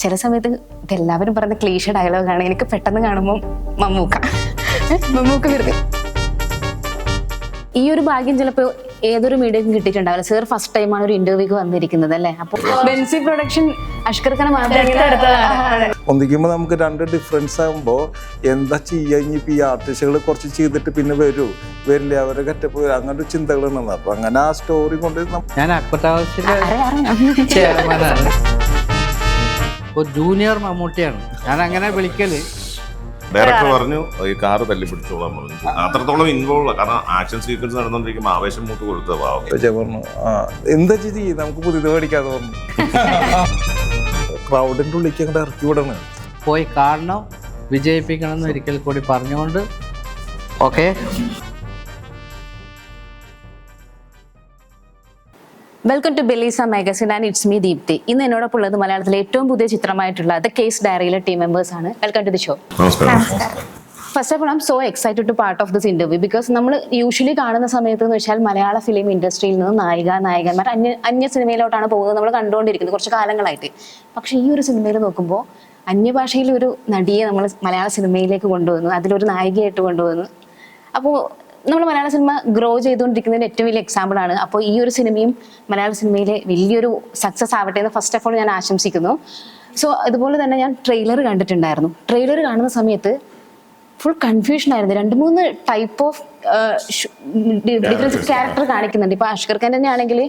ചില സമയത്ത് ഇതെല്ലാവരും പറയുന്ന ക്ലീഷ ഡയലോഗാണ്. എനിക്ക് പെട്ടെന്ന് കാണുമ്പോൾ മമ്മൂക്ക വരുന്നത്. ഈ ഒരു ഭാഗ്യം ചിലപ്പോൾ ഏതൊരു മീഡിയക്കും കിട്ടിയിട്ടുണ്ടാവില്ല. സർ ഫസ്റ്റ് ടൈമാണ് ഒരു ഇന്റർവ്യൂക്ക് വന്നിരിക്കുന്നത് അല്ലേ? അപ്പോൾ ബെൻസി പ്രൊഡക്ഷൻ അഷ്കർ ഖാനെ ഒന്നിക്കുമ്പോൾ നമുക്ക് രണ്ട് ഡിഫറൻസ് ആകുമ്പോൾ എന്താ ചെയ്യാൻ ഇനിയിപ്പോൾ ഈ ആർട്ടിസ്റ്റുകൾ കുറച്ച് ചെയ്തിട്ട് പിന്നെ വരില്ല അവരെ കറ്റപ്പ് അങ്ങനെ ചിന്തകളുണ്ടെന്ന്. അപ്പം അങ്ങനെ ആ സ്റ്റോറി കൊണ്ട് ഞാൻ ചെയർമാനാണ്, ഒരു ജൂനിയർ മമ്മൂട്ടിയാണ് ഞാൻ അങ്ങനെ വിളിക്കല്. ഡയറക്ടർ പറഞ്ഞു ഈ കാറ് തല്ലി പിടിച്ചോളാൻ പറഞ്ഞു. അത്രത്തോളം ഇൻവോൾവ്, കാരണം ആക്ഷൻ സീക്വൻസ് നടന്നുകൊണ്ടിരിക്കുമ്പോൾ ആവേശം മൂത്ത് കൊടുത്ത പാവം പറഞ്ഞു എന്താ ചെയ്യും നമുക്ക് പുതിയത് മേടിക്കാതെ പറഞ്ഞു. ക്രൗഡിൻ്റെ ഉള്ളിലേക്ക് അങ്ങോട്ട് ഇറക്കി വിടണം, പോയി കാണണം, വിജയിപ്പിക്കണം എന്ന് ഒരിക്കൽ കൂടി പറഞ്ഞുകൊണ്ട് ഓക്കെ. വെൽക്കം ടു ബെലീസ magazine and it's me Deepthi. ഇന്ന് എന്നോടൊപ്പം ഉള്ളത് മലയാളത്തിലെ ഏറ്റവും പുതിയ ചിത്രമായിട്ടുള്ള ദ കേസ് ഡയറിയിലെ ടീം മെമ്പേഴ്സ് ആണ്. Welcome to the show. First of all I am so excited to part of this interview because നമ്മൾ യൂഷ്വലി കാണുന്ന സമയത്ത് എന്ന് വെച്ചാൽ മലയാള ഫിലിം ഇൻഡസ്ട്രിയിൽ നിന്ന് നായകന്മാർ അന്യ സിനിമയിലോട്ടാണ് പോകുന്നത് നമ്മൾ കണ്ടുകൊണ്ടിരിക്കുന്നത് കുറച്ച് കാലങ്ങളായിട്ട്. പക്ഷേ ഈ ഒരു സിനിമയിൽ നോക്കുമ്പോൾ അന്യഭാഷയിൽ ഒരു നടിയെ നമ്മൾ മലയാള സിനിമയിലേക്ക് കൊണ്ടുവന്നു, അതിലൊരു നായികയായിട്ട് കൊണ്ടുവന്നു. അപ്പോൾ നമ്മൾ മലയാള സിനിമ ഗ്രോ ചെയ്തുകൊണ്ടിരിക്കുന്നതിന് ഏറ്റവും വലിയ എക്സാമ്പിൾ ആണ്. അപ്പോൾ ഈ ഒരു സിനിമയും മലയാള സിനിമയിലെ വലിയൊരു സക്സസ് ആവട്ടെ എന്ന് ഫസ്റ്റ് ഓഫ് ഓൾ ഞാൻ ആശംസിക്കുന്നു. സോ അതുപോലെ തന്നെ ഞാൻ ട്രെയിലർ കണ്ടിട്ടുണ്ടായിരുന്നു. ട്രെയിലർ കാണുന്ന സമയത്ത് ഫുൾ കൺഫ്യൂഷൻ ആയിരുന്നു. 2-3 ടൈപ്പ് ഓഫ് ഡിഫറൻസ് ക്യാരക്ടർ കാണിക്കുന്നുണ്ട്. ഇപ്പൊ അഷ്കർ ഖാൻ തന്നെ ആണെങ്കിൽ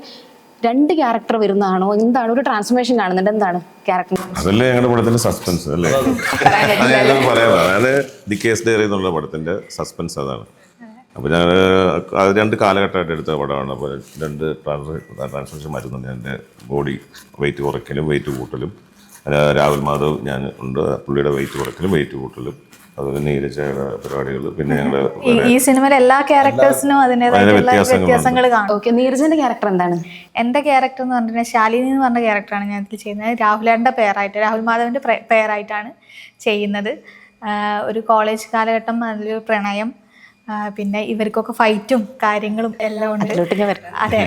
2 ക്യാരക്ടർ വരുന്നതാണോ, എന്താണ് ഒരു ട്രാൻസ്ഫോർമേഷൻ കാണുന്നുണ്ട്, എന്താണ് ക്യാരക്ടർ? അതല്ലേ ഞങ്ങളുടെ പടത്തിന്റെ സസ്പെൻസ് അല്ലേ? പറയാം, അതായത് ദി കേസ് ഡയറി എന്നുള്ള പടത്തിന്റെ സസ്പെൻസ് അതാണ്. അപ്പോൾ ഞാൻ അത് 2 കാലഘട്ടമായിട്ട് എടുത്ത പടമാണ്. അപ്പോൾ 2 ട്രാൻസ്ഫോർമേഷൻ മാറ്റുന്നുണ്ട്. എൻ്റെ ബോഡി വെയിറ്റ് കുറയ്ക്കലും വെയിറ്റ് കൂട്ടലും. രാഹുൽ മാധവ് ഞാൻ ഉണ്ട്, പുള്ളിയുടെ വെയിറ്റ് കുറയ്ക്കലും വെയിറ്റ് കൂട്ടലും, അതുപോലെ നീരജയുടെ പരിപാടികൾ. പിന്നെ ഞങ്ങൾ ഈ സിനിമയിലെ എല്ലാ ക്യാരക്ടേഴ്സിനും അതിൻ്റെതായിട്ടുള്ള വ്യത്യാസങ്ങൾ കാണും. ഓക്കെ, നീരജന്റെ ക്യാരക്ടർ എന്താണ്? എൻ്റെ ക്യാരക്ടർ എന്ന് പറഞ്ഞിട്ടുണ്ടെങ്കിൽ ശാലിനി എന്ന് പറഞ്ഞ ക്യാരക്ടറാണ് ഞാൻ ഇതിൽ ചെയ്യുന്നത്. രാഹുലേൻ്റെ പേരായിട്ട്, രാഹുൽ മാധവൻ്റെ പേരായിട്ടാണ് ചെയ്യുന്നത്. ഒരു കോളേജ് കാലഘട്ടം, നല്ലൊരു പ്രണയം, പിന്നെ ഇവർക്കൊക്കെ ഫൈറ്റും കാര്യങ്ങളും എല്ലാം ഉണ്ട്. അതെ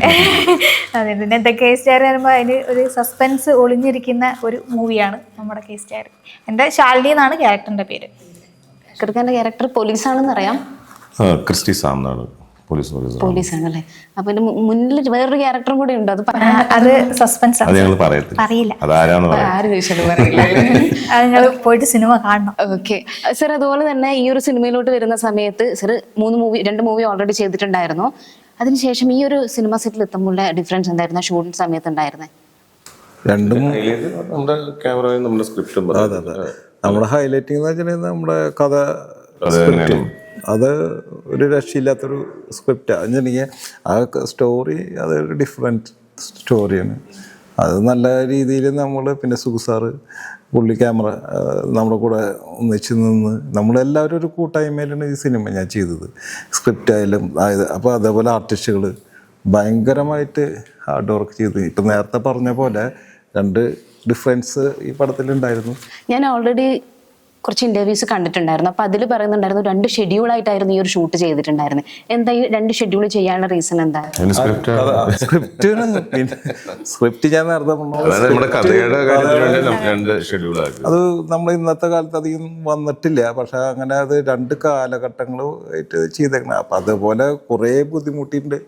അതെ. പിന്നെ ദ കേസ് ഡയറി പറയുമ്പോൾ അതിന് ഒരു സസ്പെൻസ് ഒളിഞ്ഞിരിക്കുന്ന ഒരു മൂവിയാണ് നമ്മുടെ കേസ് ഡയറി. എൻ്റെ ശാലിനി എന്നാണ് ക്യാരക്ടറിൻ്റെ പേര്. അഷ്കർ ക്യാരക്ടർ പോലീസാണെന്ന് അറിയാം. ക്രിസ്റ്റി സാം എന്നാണ്, പോലീസാണല്ലേ. അപ്പൊ എന്റെ മുന്നിൽ വേറൊരു ക്യാരക്ടറും കൂടി ഉണ്ട്, അത് സസ്പെൻസ് ആണ്, അറിയില്ല. ആര് ചോദിച്ചാലും പറയില്ല. അത് നിങ്ങൾ പോയിട്ട് സിനിമ കാണണം. Okay sir. അതുപോലെ തന്നെ ഈ ഒരു സിനിമയിലോട്ട് വരുന്ന സമയത്ത് സർ 2 മൂവി ഓൾറെഡി ചെയ്തിട്ടുണ്ടായിരുന്നു. അതിനുശേഷം ഈ ഒരു സിനിമ സെറ്റിൽ എത്തുമ്പോൾ ഡിഫറൻസ് എന്തായിരുന്നു ഷൂട്ടിംഗ് സമയത്ത് ഉണ്ടായിരുന്നത്? നമ്മുടെ ക്യാമറയും നമ്മുടെ സ്ക്രിപ്റ്റും നമ്മുടെ ഹൈലൈറ്റിംഗ് എന്ന് വെച്ചിട്ടുണ്ടെങ്കിൽ നമ്മുടെ കഥ അത് ഒരു രക്ഷയില്ലാത്തൊരു സ്ക്രിപ്റ്റാണ്. എന്നുണ്ടെങ്കിൽ ആ സ്റ്റോറി അതൊരു ഡിഫറെൻറ്റ് സ്റ്റോറിയാണ്. അത് നല്ല രീതിയിൽ നമ്മൾ പിന്നെ സുഖസാറ് പുള്ളി ക്യാമറ നമ്മുടെ കൂടെ ഒന്നിച്ച് നിന്ന് നമ്മളെല്ലാവരും ഒരു കൂട്ടായ്മയിലാണ് ഈ സിനിമ ഞാൻ ചെയ്തത്. സ്ക്രിപ്റ്റ് ആയാലും അപ്പോൾ അതേപോലെ ആർട്ടിസ്റ്റുകൾ ഭയങ്കരമായിട്ട് ഹാർഡ് വർക്ക് ചെയ്ത്. ഇപ്പം നേരത്തെ പറഞ്ഞ പോലെ 2 ഡിഫറൻസ് ഈ പടത്തിലുണ്ടായിരുന്നു. ഞാൻ ഓൾറെഡി കുറച്ച് ഇന്റർവ്യൂസ് കണ്ടിട്ടുണ്ടായിരുന്നു. അപ്പൊ അതിൽ പറയുന്നുണ്ടായിരുന്നു 2 ഷെഡ്യൂളായിട്ടായിരുന്നു ഈ ഒരു ഷൂട്ട് ചെയ്തിട്ടുണ്ടായിരുന്നത്. എന്താ ഈ 2 ഷെഡ്യൂൾ ചെയ്യാനുള്ള റീസൺ എന്താ? സ്ക്രിപ്റ്റ് ഞാൻ നേരത്തെ അത് നമ്മൾ ഇന്നത്തെ കാലത്ത് അധികം വന്നിട്ടില്ല. പക്ഷെ അങ്ങനെ അത് 2 കാലഘട്ടങ്ങളായിട്ട് ചെയ്തേക്കണം. അപ്പം അതുപോലെ കുറേ ബുദ്ധിമുട്ടിയിട്ടുണ്ട്.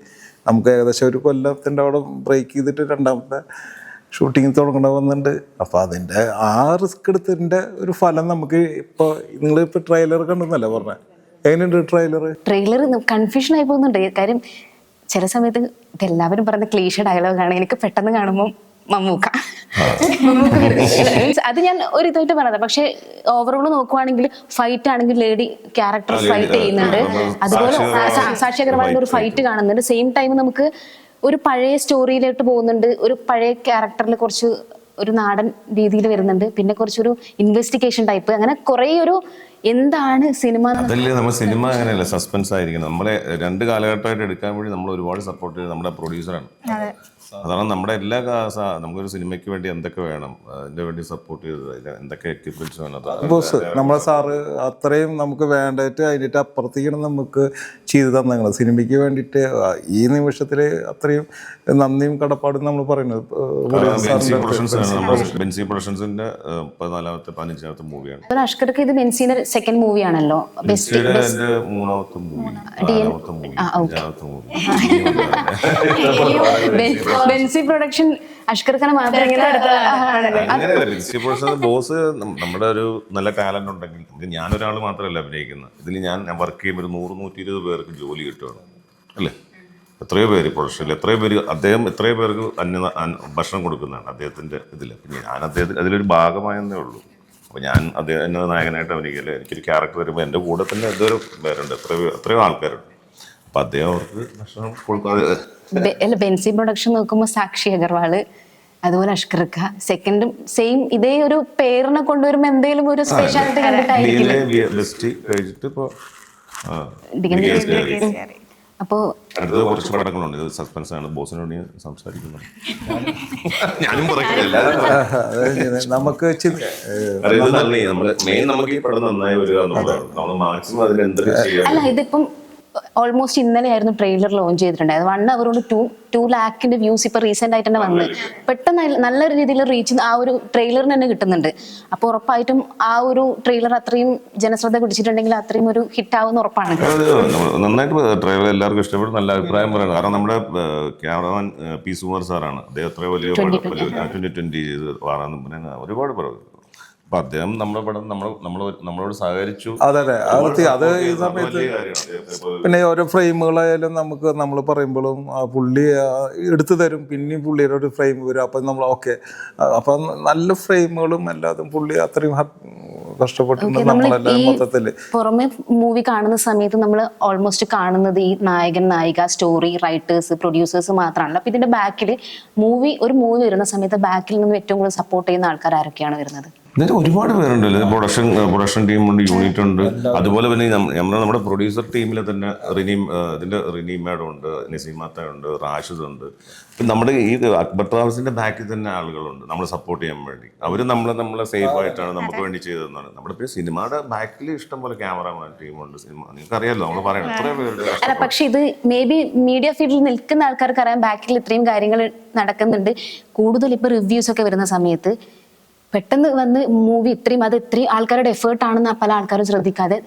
നമുക്ക് ഏകദേശം ഒരു കൊല്ലത്തിൻ്റെ അവിടെ ബ്രേക്ക് ചെയ്തിട്ട് 2ാമത്തെ ഷൂട്ടിങ് തുടങ്ങേണ്ട വന്നിട്ടുണ്ട്. അപ്പോൾ അതിൻ്റെ ആ റിസ്ക് എടുത്തതിൻ്റെ ഒരു ഫലം നമുക്ക് ഇപ്പോൾ നിങ്ങളിപ്പോൾ ട്രെയിലർ കണ്ടെന്നല്ലേ പറഞ്ഞത്? എങ്ങനെയുണ്ട് ട്രെയിലർ? കൺഫ്യൂഷൻ ആയി പോകുന്നുണ്ട്. കാര്യം ചില സമയത്ത് ഇതെല്ലാവരും പറയുന്ന ക്ലീഷ ഡയലോഗാണ്. എനിക്ക് പെട്ടെന്ന് കാണുമ്പോൾ മമ്മൂക്ക അത് ഞാൻ ഒരു ഇതായിട്ട് പറഞ്ഞത്. പക്ഷെ ഓവറോൾ നോക്കുവാണെങ്കിൽ ഫൈറ്റ് ആണെങ്കിൽ ലേഡി ക്യാരക്ടർ ഫൈറ്റ് ചെയ്യുന്നുണ്ട്. അതുപോലെ സാക്ഷി അഗർവാളിന്റെ ഒരു ഫൈറ്റ് കാണുന്നുണ്ട്. സെയിം ടൈം നമുക്ക് ഒരു പഴയ സ്റ്റോറിയിലോട്ട് പോകുന്നുണ്ട്. ഒരു പഴയ ക്യാരക്ടറിൽ കുറച്ച് ഒരു നാടൻ രീതിയിൽ വരുന്നുണ്ട്. പിന്നെ കുറച്ചൊരു ഇൻവെസ്റ്റിഗേഷൻ ടൈപ്പ്, അങ്ങനെ കുറെ ഒരു എന്താണ് സിനിമ. അതല്ലേ നമ്മൾ സിനിമ അങ്ങനെയല്ല, സസ്പെൻസ് ആയിരിക്കണം. നമ്മളെ 2 കാലഘട്ടമായിട്ട് എടുക്കാൻ വേണ്ടി നമ്മൾ ഒരുപാട് സപ്പോർട്ട് ചെയ്ത് നമ്മുടെ പ്രൊഡ്യൂസറാണ്. അതാണ് നമ്മുടെ എല്ലാ നമുക്കൊരു സിനിമയ്ക്ക് വേണ്ടി എന്തൊക്കെ വേണം, അതിൻ്റെ വേണ്ടി സപ്പോർട്ട് ചെയ്തത്, അതിൽ എന്തൊക്കെ എക്യുപ്മെന്റ്സ് വേണം. ബോസ് നമ്മളെ സാറ് അത്രയും നമുക്ക് വേണ്ടിയിട്ട് അതിൻ്റെ അപ്പുറത്തേക്കാണ് നമുക്ക് ചെയ്തു തന്നങ്ങൾ സിനിമയ്ക്ക് വേണ്ടിയിട്ട്. ഈ നിമിഷത്തിൽ അത്രയും നന്ദിയും കടപ്പാടും നമ്മൾ പറയുന്നത് ബെൻസി പ്രൊഡക്ഷൻസിന്റെ 14ാമത്തെ 15ാമത്തെ മൂവിയാണ്. അഷ്കർക്ക് ഇത് ബെൻസിന്റെ സെക്കൻഡ് മൂവിയാണല്ലോ. എന്റെ 3ാമത്തെ മൂവി, 4ാമത്തെ മൂവി, 5ാമത്തെ മൂവി. ബെൻസി പ്രൊഡക്ഷൻ അഷ്കർ ഖാൻ മാത്രം അങ്ങനെയല്ല, ബെൻസി പ്രൊഡക്ഷൻ ബോസ് നമ്മുടെ ഒരു നല്ല ടാലന്റ് ഉണ്ടെങ്കിൽ ഞാനൊരാൾ മാത്രമല്ല അഭിനയിക്കുന്നത്. ഇതിൽ ഞാൻ വർക്ക് ചെയ്യുമ്പോൾ ഒരു 100-120 പേർക്ക് ജോലി കിട്ടുകയാണ് അല്ലേ. എത്രയോ പേര് പ്രൊഡക്ഷനിൽ, എത്രയോ പേര് അദ്ദേഹം എത്രയോ പേർക്ക് ഭക്ഷണം കൊടുക്കുന്നതാണ് അദ്ദേഹത്തിൻ്റെ ഇതിൽ. ഞാൻ അദ്ദേഹത്തിന് അതിലൊരു ഭാഗമായെന്നേ ഉള്ളൂ. അപ്പോൾ ഞാൻ അദ്ദേഹം എന്നെ നായകനായിട്ട് അഭിനയിക്കില്ല, എനിക്കൊരു ക്യാരക്ടർ വരുമ്പോൾ എൻ്റെ കൂടെ തന്നെ എന്തോരം പേരുണ്ട്, എത്രയോ ആൾക്കാരുണ്ട്. അപ്പം അദ്ദേഹം അവർക്ക് ഭക്ഷണം കൊടുക്കാതെ. ബെൻസി പ്രൊഡക്ഷൻ നോക്കുമ്പോൾ സാക്ഷി അഗർവാള്, അതുപോലെ അഷ്കർ ഖാൻ സെക്കൻഡും സെയിം ഇതേ ഒരു പേരിനെ കൊണ്ടുവരുമ്പോൾ എന്തെങ്കിലും ഒരു സ്പെഷ്യാലിറ്റി കഴിച്ചിട്ട് ഇപ്പോൾ അപ്പോ അടുത്തത് കുറച്ച് പടങ്ങളുണ്ട്. ഇത് സസ്പെൻസ് ആണ്, ബോസിനോട് ഞാൻ സംസാരിക്കുന്നു. ഞാനും പറയുന്നില്ല, നമുക്ക് മെയിൻ നമുക്ക് ഈ പടം നന്നായി വരിക എന്നുള്ളതാണ്. നമ്മൾ മാക്സിമം അതിൽ എന്തൊക്കെ ചെയ്യാം. അല്ല, ഇതിപ്പം ഓൾമോസ്റ്റ് ഇന്നലെയായിരുന്നു ട്രെയിലർ ലോഞ്ച് ചെയ്തിട്ടുണ്ടായത്. 1 hour കൊണ്ട് 2 lakh വ്യൂസ് ഇപ്പൊ റീസെന്റ് ആയിട്ട് തന്നെ വന്ന് പെട്ടെന്ന് നല്ലൊരു രീതിയിൽ റീച്ച് ആ ഒരു ട്രെയിലറിന് തന്നെ കിട്ടുന്നുണ്ട്. അപ്പോൾ ഉറപ്പായിട്ടും ആ ഒരു ട്രെയിലർ അത്രയും ജനശ്രദ്ധ പിടിച്ചിട്ടുണ്ടെങ്കിൽ അത്രയും ഒരു ഹിറ്റ് ആവുന്ന ഉറപ്പാണ്. നന്നായിട്ട് ട്രെയിലർ എല്ലാവർക്കും ഇഷ്ടപ്പെട്ടു, നല്ല അഭിപ്രായം പറയുന്നത്. കാരണം നമ്മുടെ ക്യാമറമാൻ പി സുകുമാർ സാറാണ്. അദ്ദേഹം എത്രയോ വലിയ 2020 ചെയ്ത് വാറാന്ന് പറഞ്ഞാൽ ഒരുപാട് പറഞ്ഞു. അപ്പൊ അദ്ദേഹം നമ്മുടെ പടം നമ്മളോട് സഹകരിച്ചു. അതെ അത് ഈ സമയത്ത് പിന്നെ ഓരോ ഫ്രെയിമുകളായാലും നമുക്ക് നമ്മൾ പറയുമ്പോഴും പുള്ളി എടുത്തു തരും, പിന്നെയും പുള്ളിയുടെ ഒരു ഫ്രെയിം വരും. അപ്പം നമ്മൾ ഓക്കെ, അപ്പം നല്ല ഫ്രെയിമുകളും എല്ലാതും പുള്ളി അത്രയും കഷ്ടപ്പെട്ടിട്ടുണ്ട് നമ്മളെല്ലാം മൊത്തത്തില്. പുറമെ മൂവി കാണുന്ന സമയത്ത് നമ്മൾ ഓൾമോസ്റ്റ് കാണുന്നത് ഈ നായകൻ, നായിക, സ്റ്റോറി റൈറ്റേഴ്സ്, പ്രൊഡ്യൂസേഴ്സ് മാത്രമാണല്ലോ. അപ്പൊ ഇതിന്റെ ബാക്കിൽ ഒരു മൂവി വരുന്ന സമയത്ത് ബാക്കിൽ നിന്നും ഏറ്റവും കൂടുതൽ സപ്പോർട്ട് ചെയ്യുന്ന ആൾക്കാർ ആരൊക്കെയാണ് വരുന്നത്? ഒരുപാട് പേരുണ്ടല്ലോ. പ്രൊഡക്ഷൻ ടീമുണ്ട്, യൂണിറ്റ് ഉണ്ട്. അതുപോലെ തന്നെ നമ്മുടെ പ്രൊഡ്യൂസർ ടീമിൽ തന്നെ റിനി മാഡം ഉണ്ട്, നസീമാത്ത ഉണ്ട്, റാഷിദ് ഉണ്ട്. നമ്മുടെ ഈ അക്ബർ ട്രാവൽസിന്റെ ബാക്കിൽ തന്നെ ആളുകളുണ്ട് നമ്മളെ സപ്പോർട്ട് ചെയ്യാൻ വേണ്ടി. അവർ നമ്മളെ സേഫ് ആയിട്ടാണ് നമുക്ക് വേണ്ടി ചെയ്തതെന്നാണ്. നമ്മുടെ സിനിമയുടെ ബാക്കിൽ ഇഷ്ടം പോലെ ക്യാമറമാൻ ടീമുണ്ട്. സിനിമ നിങ്ങൾക്ക് അറിയാലോ, നമ്മൾ പറയണം എത്ര പേര്. അല്ല, പക്ഷെ ഇത് മേ ബി മീഡിയ ഫീൽഡിൽ നിൽക്കുന്ന ആൾക്കാർക്ക് അറിയാം ബാക്കിൽ ഇത്രയും കാര്യങ്ങൾ നടക്കുന്നുണ്ട്. കൂടുതൽ ഇപ്പൊ റിവ്യൂസ് ഒക്കെ വരുന്ന സമയത്ത് പെട്ടെന്ന് വന്ന് മൂവി ഇത്രയും ആൾക്കാരുടെ എഫേർട്ട് ആണെന്ന് പല ആൾക്കാരും ശ്രദ്ധിക്കാതെ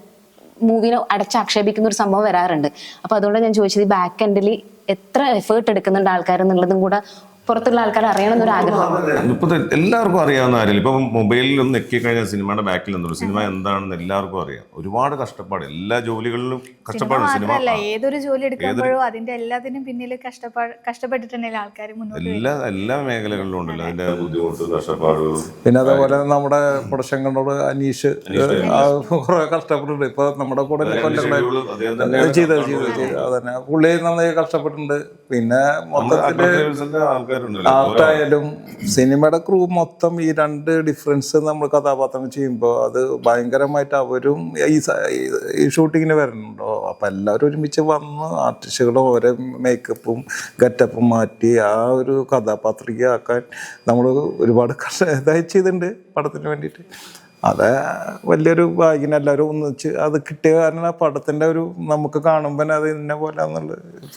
മൂവിനെ അടച്ചാക്ഷേപിക്കുന്ന ഒരു സംഭവം വരാറുണ്ട്. അപ്പൊ അതുകൊണ്ട് ഞാൻ ചോദിച്ചത് ബാക്ക് എൻഡിൽ എത്ര എഫേർട്ട് എടുക്കുന്നുണ്ട് ആൾക്കാർ എന്നുള്ളതും കൂടെ പുറത്തുള്ള ആൾക്കാർ അറിയണമെന്നൊരു ആഗ്രഹം. ഇപ്പൊ എല്ലാവർക്കും അറിയാവുന്ന കാര്യമില്ല. ഇപ്പൊ മൊബൈലിൽ ഒന്ന് എത്തിക്കഴിഞ്ഞാൽ സിനിമയുടെ ബാക്കിൽ എന്നുള്ള സിനിമ എന്താണെന്ന് എല്ലാവർക്കും അറിയാം. ഒരുപാട് കഷ്ടപ്പാട്, എല്ലാ ജോലികളിലും കഷ്ടപ്പാട്. സിനിമ ഏതൊരു ജോലി എടുക്കുമ്പോഴും അതിന്റെ എല്ലാത്തിനും പിന്നിൽ കഷ്ടപ്പെട്ടിട്ടുണ്ടെങ്കിൽ ആൾക്കാർ എല്ലാ മേഖലകളിലും ഉണ്ടല്ലോ അതിന്റെ ബുദ്ധിമുട്ട്, കഷ്ടപ്പാടുകൾ. പിന്നെ അതേപോലെ നമ്മുടെ പ്രൊഡക്ഷൻ കണ്ടോട് അനീഷ് കുറെ കഷ്ടപ്പെട്ടിട്ടുണ്ട്. ഇപ്പൊ നമ്മുടെ കൂടെ ചെയ്ത് അതന്നെ പുള്ളി നന്നായി കഷ്ടപ്പെട്ടിട്ടുണ്ട്. പിന്നെ മൊത്തത്തില് ആർട്ടായാലും സിനിമയുടെ ക്രൂ മൊത്തം ഈ 2 ഡിഫറൻസ് നമ്മൾ കഥാപാത്രങ്ങൾ ചെയ്യുമ്പോൾ അത് ഭയങ്കരമായിട്ട് അവരും ഈ ഷൂട്ടിങ്ങിന് വരുന്നുണ്ടോ. അപ്പം എല്ലാവരും ഒരുമിച്ച് വന്ന് ആർട്ടിസ്റ്റുകളും ഓരോ മേക്കപ്പും ഗെറ്റപ്പും മാറ്റി ആ ഒരു കഥാപാത്രയ്ക്ക് ആക്കാൻ നമ്മൾ ഒരുപാട് ഇതായി ചെയ്തിട്ടുണ്ട് പടത്തിന് വേണ്ടിയിട്ട്. അത് വലിയൊരു ഭാഗ്യം. എല്ലാവരും ഒന്നിച്ച് അത് കിട്ടിയ കാരണം ആ പടത്തിന്റെ ഒരു നമുക്ക് കാണുമ്പോൾ അത് ഇന്ന പോലെ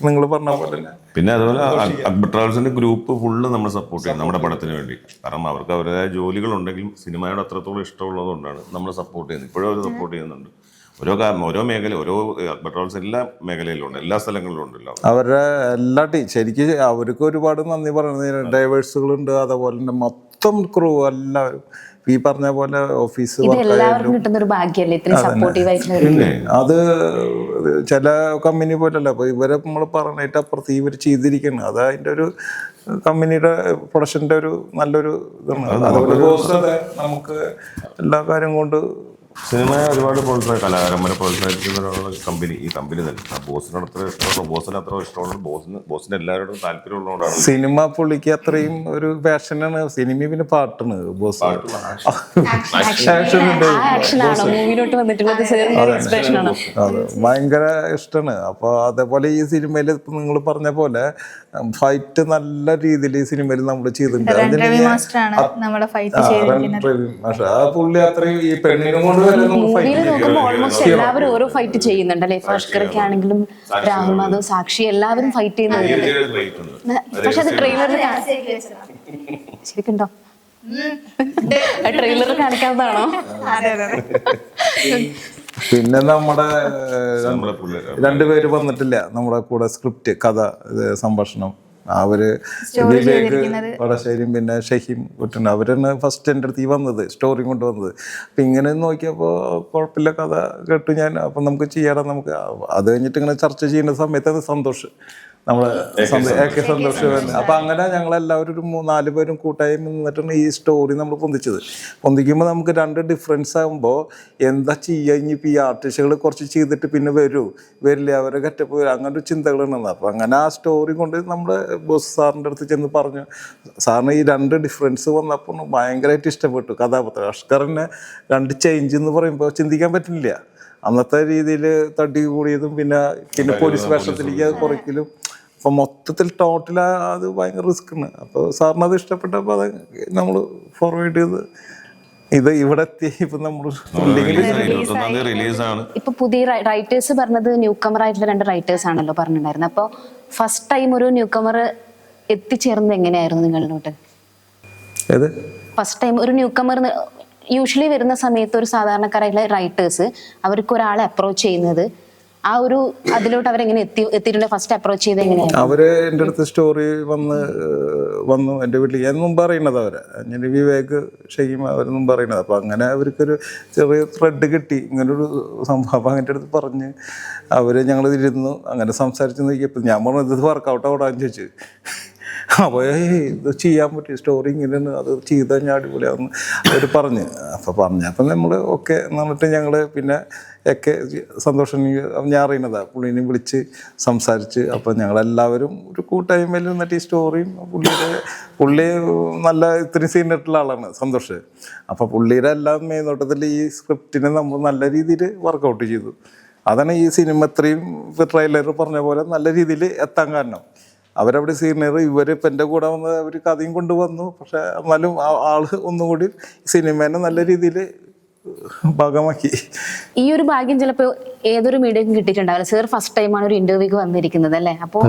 നിങ്ങൾ പറഞ്ഞ പോലെ തന്നെ. പിന്നെ അതുപോലെ അക്ബർ ട്രാവൽസിന്റെ ഗ്രൂപ്പ് ഫുള്ള് നമ്മൾ സപ്പോർട്ട് ചെയ്യും നമ്മുടെ പടത്തിന് വേണ്ടി. കാരണം അവർക്ക് അവരുടേതായ ജോലികളുണ്ടെങ്കിലും സിനിമയോട് അത്രത്തോളം ഇഷ്ടമുള്ളതുകൊണ്ടാണ് നമ്മൾ സപ്പോർട്ട് ചെയ്യുന്നത്. ഇപ്പോഴും അവർ സപ്പോർട്ട് ചെയ്യുന്നുണ്ട്. ഓരോ മേഖല, ഓരോ അക്ബർ ട്രാവൽസ് എല്ലാ മേഖലയിലും ഉണ്ട്, എല്ലാ സ്ഥലങ്ങളിലും ഉണ്ടല്ലോ. അവരുടെ എല്ലാ ശരിക്കും അവർക്ക് ഒരുപാട് നന്ദി പറയുന്നത്. ഡ്രൈവേഴ്സുകളുണ്ട്, അതുപോലെ തന്നെ മൊത്തം ക്രൂ എല്ലാവരും ഈ പറഞ്ഞ പോലെ ഓഫീസ് അത് ചില കമ്പനി പോലല്ല. അപ്പൊ ഇവരെ നമ്മൾ പറഞ്ഞിട്ട് അപ്പുറത്ത് ഇവർ ചെയ്തിരിക്കണം. അത് അതിന്റെ ഒരു കമ്പനിയുടെ പ്രൊഡക്ഷന്റെ ഒരു നല്ലൊരു ഇതാണ്. അതുപോലെ നമുക്ക് എല്ലാ കാര്യം കൊണ്ട് സിനിമ ഒരുപാട് പ്രോത്സാഹനം, കലാകാരന്മാരെ പ്രോത്സാഹിപ്പിക്കുന്ന കമ്പനി, ഈ കമ്പനി തന്നെ. ആ ബോസിന് അത്ര ഇഷ്ടമാണ്, ബോസിന് അത്ര ഇഷ്ടമുള്ള, ബോസിന് എല്ലാവരോടും താല്പര്യമുള്ളതുകൊണ്ടാണ്. സിനിമ പുള്ളിക്ക് അത്രയും ഒരു പാഷനാണ്. സിനിമ പിന്നെ പാട്ടാണ് ബോസ്. ആക്ഷൻ ഉണ്ട്. മൂവിയിലോട്ട് വന്നിട്ടുള്ളത് എക്സ്പ്രഷൻ ആണ്. അതെ, ഭയങ്കര ഇഷ്ടമാണ്. അപ്പോൾ അതേപോലെ ഈ സിനിമയിൽ ഇപ്പം നിങ്ങൾ പറഞ്ഞ പോലെ ഫൈറ്റ് നല്ല രീതിയിൽ ഈ സിനിമയിൽ നമ്മൾ ചെയ്തിട്ടുണ്ട്. ആ പുള്ളി അത്രയും ഈ പെണ്ണിനും കൊണ്ട് വരെ മൂവിയിൽ നോക്കുമ്പോൾ ഓൾമോസ്റ്റ് എല്ലാവരും ഓരോ ഫൈറ്റ് ചെയ്യുന്നുണ്ട് അല്ലേ? ഭാസ്കറൊക്കെ ആണെങ്കിലും രാഹുൽ മാധവ്, സാക്ഷി എല്ലാവരും ഫൈറ്റ് ചെയ്യുന്നുണ്ട്. പക്ഷെ അത് ട്രെയിലറിൽ ശരിക്കുണ്ടോ? ട്രെയിലറിൽ കാണിക്കാത്തതാണോ? പിന്നെ നമ്മുടെ രണ്ടുപേര് വന്നിട്ടില്ല നമ്മുടെ കൂടെ, സ്ക്രിപ്റ്റ്, കഥ, സംഭാഷണം. അവര് വിവേക് വടശ്ശേരിയും പിന്നെ ഷഹീം കുട്ടൻ, അവരാണ് ഫസ്റ്റ് എൻ്റെ അടുത്ത് വന്നത്, സ്റ്റോറി കൊണ്ടുവന്നത്. അപ്പം ഇങ്ങനെ നോക്കിയപ്പോൾ കുഴപ്പമില്ല, കഥ കേട്ടു ഞാൻ. അപ്പം നമുക്ക് ചെയ്യാടാ, നമുക്ക്. അത് കഴിഞ്ഞിട്ട് ഇങ്ങനെ ചർച്ച ചെയ്യുന്ന സമയത്ത് അത് സന്തോഷം, നമ്മള് സന്തോഷം. അപ്പം അങ്ങനെ ഞങ്ങളെല്ലാവരും ഒരു 4 പേരും കൂട്ടായി നിന്നിട്ടാണ് ഈ സ്റ്റോറി നമ്മൾ പൊന്തിക്കുമ്പോൾ നമുക്ക് 2 ഡിഫറൻസ് ആകുമ്പോൾ എന്താ ചെയ്യുക, ഇനിയിപ്പോൾ ഈ ആർട്ടിസ്റ്റുകൾ കുറച്ച് ചെയ്തിട്ട് പിന്നെ വരില്ല, അവരെ ഗെറ്റപ്പ് വരും, അങ്ങനെ ഒരു ചിന്തകളുണ്ടെന്ന്. അപ്പം അങ്ങനെ ആ സ്റ്റോറി കൊണ്ട് നമ്മുടെ ബോസ് സാറിൻ്റെ അടുത്ത് ചെന്ന് പറഞ്ഞു. സാറിന് ഈ 2 ഡിഫറൻസ് വന്നപ്പോൾ ഭയങ്കരമായിട്ട് ഇഷ്ടപ്പെട്ടു കഥാപാത്രം. അഷ്കറിനെ 2 ചേഞ്ച് എന്ന് പറയുമ്പോൾ ചിന്തിക്കാൻ പറ്റില്ല. അന്നത്തെ രീതിയിൽ തട്ടി കൂടിയതും പിന്നെ പോലീസ് വേഷത്തിലേക്ക് അത് കുറയ്ക്കലും. അപ്പം മൊത്തത്തിൽ ടോട്ടൽ അത് ഭയങ്കര റിസ്ക്കാണ്. അപ്പോൾ സാറിന് അത് ഇഷ്ടപ്പെട്ടപ്പോൾ അത് നമ്മൾ ഫോർവേഡ് ചെയ്ത് ഇത് ഇവിടെ എത്തി. ഇപ്പം നമ്മൾ റിലീസാണ്. ഇപ്പൊ പുതിയ റൈറ്റേഴ്സ് പറഞ്ഞത് ന്യൂ കമർ ആയിട്ടുള്ള 2 റൈറ്റേഴ്സ് ആണല്ലോ പറഞ്ഞിട്ടുണ്ടായിരുന്നത്. അപ്പോൾ ഫസ്റ്റ് ടൈം ഒരു ന്യൂ കമർ എത്തിച്ചേർന്നത് എങ്ങനെയായിരുന്നു നിങ്ങളിലോട്ട്? ഫസ്റ്റ് ടൈം ഒരു ന്യൂ കമർ യൂഷ്വലി വരുന്ന സമയത്ത് ഒരു സാധാരണക്കാരായിട്ടുള്ള റൈറ്റേഴ്സ് അവർക്ക് ഒരാളെ അപ്രോച്ച് ചെയ്യുന്നത്, ആ ഒരു അതിലോട്ട് അവരെങ്ങനെ എത്തിയിട്ടുണ്ട്? ഫസ്റ്റ് അപ്രോച്ച് ചെയ്ത് എങ്ങനെയാണ്? അവര് എൻ്റെ അടുത്ത് സ്റ്റോറി വന്നു എൻ്റെ വീട്ടിൽ. ഞാൻ മുമ്പ് അറിയണത് അവരെ, ഞാൻ വിവേക് ഷഹീം അവരൊന്നും പറയണത്. അപ്പം അങ്ങനെ അവർക്കൊരു ചെറിയ ത്രെഡ് കിട്ടി, ഇങ്ങനൊരു സംഭവം. അപ്പം എൻ്റെ അടുത്ത് പറഞ്ഞ് ഞങ്ങൾ ഇരുന്നു, അങ്ങനെ സംസാരിച്ച് നോക്കിയപ്പോൾ ഞാൻ പറഞ്ഞു ഇത് വർക്കൗട്ട് ആവടാന്ന് ചോദിച്ചു. അപ്പോൾ ഇത് ചെയ്യാൻ പറ്റും, സ്റ്റോറി ഇങ്ങനെയാണ്, അത് ചെയ്താൽ ഞാൻ അടിപൊളിയാന്ന് അവർ പറഞ്ഞ്. അപ്പം നമ്മൾ ഓക്കെ എന്ന് പറഞ്ഞിട്ട് ഞങ്ങൾ പിന്നെ ഒക്കെ സന്തോഷം ഞാൻ അറിയുന്നതാണ്. പുള്ളീനെ വിളിച്ച് സംസാരിച്ച് അപ്പം ഞങ്ങളെല്ലാവരും ഒരു കൂട്ടായ്മയിൽ നിന്നിട്ട് ഈ സ്റ്റോറിയും പുള്ളി നല്ല ഇത്രയും സീനിട്ടുള്ള ആളാണ് സന്തോഷ്. അപ്പോൾ പുള്ളിയുടെ എല്ലാം മേൽനോട്ടത്തിൽ ഈ സ്ക്രിപ്റ്റിനെ നമ്മൾ നല്ല രീതിയിൽ വർക്കൗട്ട് ചെയ്തു. അതാണ് ഈ സിനിമ ഇത്രയും ട്രെയിലർ പറഞ്ഞ പോലെ നല്ല രീതിയിൽ എത്താൻ കാരണം. അവരവിടെ സീനിയർ, ഇവരിപ്പം എൻ്റെ കൂടെ വന്ന് അവർ കഥയും കൊണ്ടുവന്നു. പക്ഷെ എന്നാലും ആള് ഒന്നുകൂടി സിനിമേനെ നല്ല രീതിയിൽ ഭാഗമാക്കി. ഈ ഒരു ഭാഗ്യം ചിലപ്പോൾ ഏതൊരു മീഡിയക്കും കിട്ടിയിട്ടുണ്ടാവില്ല. സർ ഫസ്റ്റ് ടൈമാണ് ഒരു ഇന്റർവ്യൂക്ക് വന്നിരിക്കുന്നത് അല്ലേ? അപ്പോൾ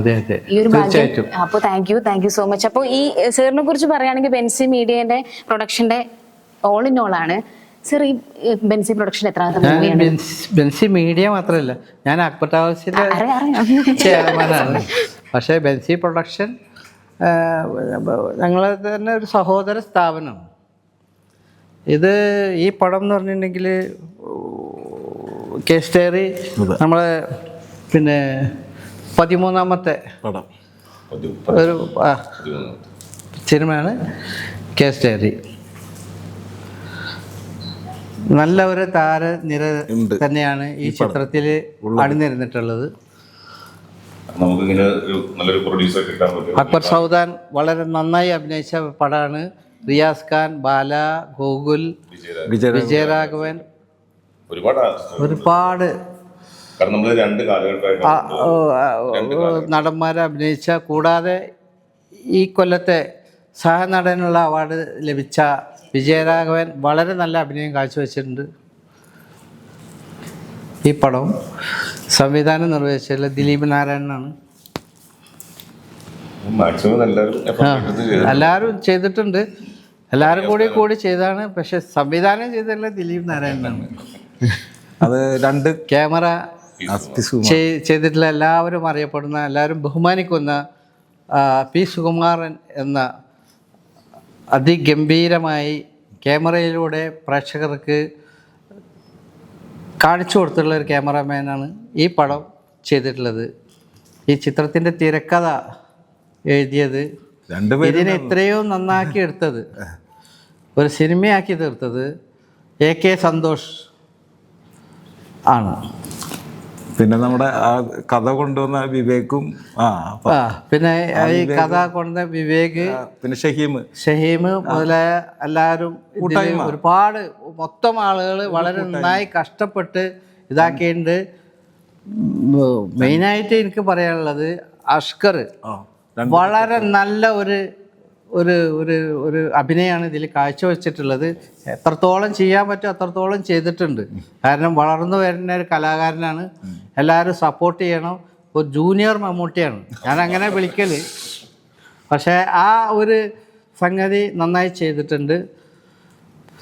ഈ ഒരു ഭാഗ്യം, അപ്പോൾ താങ്ക് യു സോ മച്ച്. അപ്പോൾ ഈ സാറിനെ കുറിച്ച് പറയുകയാണെങ്കിൽ ബെൻസി മീഡിയന്റെ പ്രൊഡക്ഷന്റെ ഓൾ ഇൻ ഓൾ ആണ്. സർ ഈ ബെൻസി പ്രൊഡക്ഷൻ എത്രാമത്തെ മൂവിയാണ്? ബെൻസി മീഡിയ മാത്രമല്ല, ഞാൻ അക്ബർ ട്രാവൽസിന്റെ ചെയർമാനാണ്. പക്ഷേ ബെൻസി പ്രൊഡക്ഷൻ ഞങ്ങളെ തന്നെ ഒരു സഹോദര സ്ഥാപനമാണ്. ഇത് ഈ പടം എന്ന് പറഞ്ഞിട്ടുണ്ടെങ്കിൽ കേസ് ഡയറി നമ്മളെ പിന്നെ 13ാമത്തെ പടം ഒരു സിനിമയാണ് കേസ് ഡയറി. നല്ല ഒരു താരനിര തന്നെയാണ് ഈ ചിത്രത്തിൽ അണിനിരന്നിട്ടുള്ളത്. അക്ബർ സൗദാൻ വളരെ നന്നായി അഭിനയിച്ച പടമാണ്. റിയാസ് ഖാൻ, ബാല, ഗോകുൽ, വിജയരാഘവൻ, ഒരുപാട് നടന്മാരെ അഭിനയിച്ച, കൂടാതെ ഈ കൊല്ലത്തെ സഹനടനുള്ള അവാർഡ് ലഭിച്ച വിജയരാഘവൻ വളരെ നല്ല അഭിനയം കാഴ്ചവെച്ചിട്ടുണ്ട്. ഈ പടം സംവിധാനം നിർവഹിച്ചുള്ള ദിലീപ് നാരായണനാണ്. എല്ലാവരും ചെയ്തിട്ടുണ്ട്, എല്ലാവരും കൂടി ചെയ്താണ്. പക്ഷെ സംവിധാനം ചെയ്തിട്ടുള്ള ദിലീപ് നാരായണനാണ്. അത് 2 ക്യാമറ ചെയ്തിട്ടുള്ള എല്ലാവരും അറിയപ്പെടുന്ന, എല്ലാവരും ബഹുമാനിക്കുന്ന പി സുകുമാരൻ എന്ന അതിഗംഭീരമായി ക്യാമറയിലൂടെ പ്രേക്ഷകർക്ക് കാണിച്ചു കൊടുത്തിട്ടുള്ള ഒരു ക്യാമറാമാനാണ് ഈ പടം ചെയ്തിട്ടുള്ളത്. ഈ ചിത്രത്തിൻ്റെ തിരക്കഥ എഴുതിയത്, ഇതിനെ ഇത്രയും നന്നാക്കി എടുത്തത്, ഒരു സിനിമയാക്കി തീർത്തത് AK സന്തോഷ് ആണ്. പിന്നെ നമ്മുടെ ആ കഥ കൊണ്ടുവന്ന വിവേകും പിന്നെ ഈ കഥ കൊണ്ട് വിവേക്, പിന്നെ ഷഹീം മുതലായ എല്ലാവരും ഒരുപാട് മൊത്തം ആളുകൾ വളരെ നന്നായി കഷ്ടപ്പെട്ട് ഇതാക്കിയിട്ടുണ്ട്. മെയിനായിട്ട് എനിക്ക് പറയാനുള്ളത് അഷ്കർ വളരെ നല്ല ഒരു ഒരു ഒരു ഒരു അഭിനയമാണ് ഇതിൽ കാഴ്ചവെച്ചിട്ടുള്ളത്. എത്രത്തോളം ചെയ്യാൻ പറ്റും അത്രത്തോളം ചെയ്തിട്ടുണ്ട്. കാരണം വളർന്നു വരുന്ന ഒരു കലാകാരനാണ്, എല്ലാവരും സപ്പോർട്ട് ചെയ്യണം. ഒരു ജൂനിയർ മമ്മൂട്ടിയാണ് ഞാൻ അങ്ങനെ വിളിക്കൽ. പക്ഷേ ആ ഒരു സംഗതി നന്നായി ചെയ്തിട്ടുണ്ട്.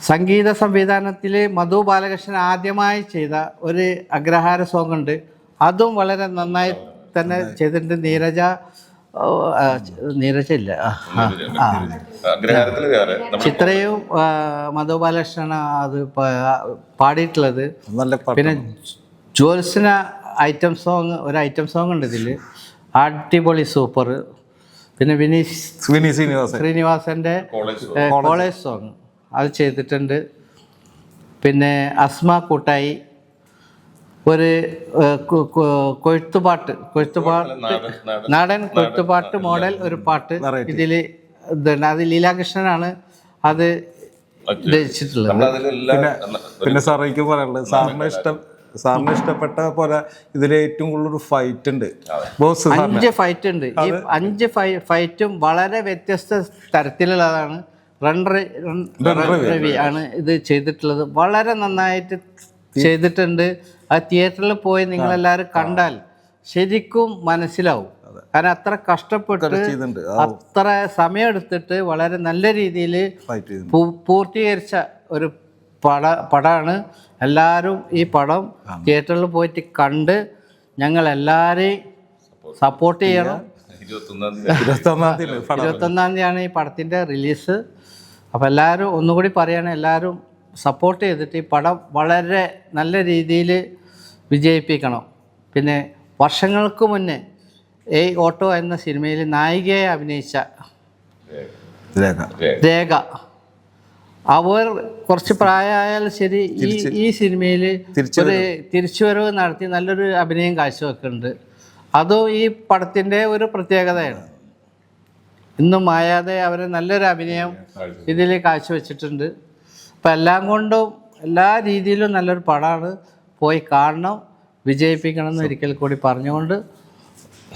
സംഗീത സംവിധാനത്തിൽ മധു ബാലകൃഷ്ണൻ ആദ്യമായി ചെയ്ത ഒരു അഗ്രഹാര സോങ് ഉണ്ട്, അതും വളരെ നന്നായി തന്നെ ചെയ്തിട്ടുണ്ട്. നീരജ ഇല്ല, ചിത്രയും മധു ബാലകൃഷ്ണൻ അത് പാടിയിട്ടുള്ളത്. പിന്നെ ജ്യോത്സ്ന ഐറ്റം സോങ്, ഒരു ഐറ്റം സോങ് ഉണ്ട് ഇതിൽ, അടിപൊളി സൂപ്പർ. പിന്നെ ശ്രീനിവാസൻ്റെ കോളേജ് സോങ് അത് ചെയ്തിട്ടുണ്ട്. പിന്നെ അസ്മ കൂട്ടായി ഒരു കൊഴുത്തുപാട്ട് നാടൻ കൊഴുത്തുപാട്ട് മോഡൽ ഒരു പാട്ട് ഇതിൽ ഇതുണ്ട്. അത് ലീലാകൃഷ്ണനാണ് അത് രചിച്ചിട്ടുള്ളത്. പിന്നെ സാറേക്ക് പറയാനുള്ളത്, സാറിന് ഇഷ്ടപ്പെട്ട പോലെ ഇതിൽ ഏറ്റവും കൂടുതൽ ഫൈറ്റ് ഉണ്ട്. 5 ഫൈറ്റ് ഉണ്ട്. ഈ 5 ഫൈറ്റും വളരെ വ്യത്യസ്ത തരത്തിലുള്ളതാണ്. രവി ആണ് ഇത് ചെയ്തിട്ടുള്ളത്. വളരെ നന്നായിട്ട് ചെയ്തിട്ടുണ്ട്. ആ തിയേറ്ററിൽ പോയി നിങ്ങളെല്ലാവരും കണ്ടാൽ ശരിക്കും മനസ്സിലാവും. കാരണം അത്ര കഷ്ടപ്പെട്ട് അത്ര സമയമെടുത്തിട്ട് വളരെ നല്ല രീതിയിൽ പൂർത്തീകരിച്ച ഒരു പടമാണ്. എല്ലാവരും ഈ പടം തിയേറ്ററിൽ പോയിട്ട് കണ്ട് ഞങ്ങളെല്ലാവരെയും സപ്പോർട്ട് ചെയ്യണം. 21-ാം തീയതിയാണ് ഈ പടത്തിൻ്റെ റിലീസ്. അപ്പോൾ എല്ലാവരും ഒന്നുകൂടി പറയുകയാണ്, എല്ലാവരും സപ്പോർട്ട് ചെയ്തിട്ട് ഈ പടം വളരെ നല്ല രീതിയിൽ വിജയിപ്പിക്കണം. പിന്നെ വർഷങ്ങൾക്ക് മുന്നേ ഏയ് ഓട്ടോ എന്ന സിനിമയിൽ നായികയെ അഭിനയിച്ച രേഖ, അവർ കുറച്ച് പ്രായമായാലും ശരി ഈ സിനിമയിൽ ഒരു തിരിച്ചുവരവ് നടത്തി നല്ലൊരു അഭിനയം കാഴ്ചവെക്കുന്നുണ്ട്. അതും ഈ പടത്തിൻ്റെ ഒരു പ്രത്യേകതയാണ്. ഇന്നും മായാതെ അവർ നല്ലൊരു അഭിനയം ഇതിൽ കാഴ്ചവെച്ചിട്ടുണ്ട്. അപ്പം എല്ലാം കൊണ്ടും എല്ലാ രീതിയിലും നല്ലൊരു പടമാണ്. പോയി കാണണം, വിജയിപ്പിക്കണം എന്ന് ഒരിക്കൽ കൂടി പറഞ്ഞുകൊണ്ട്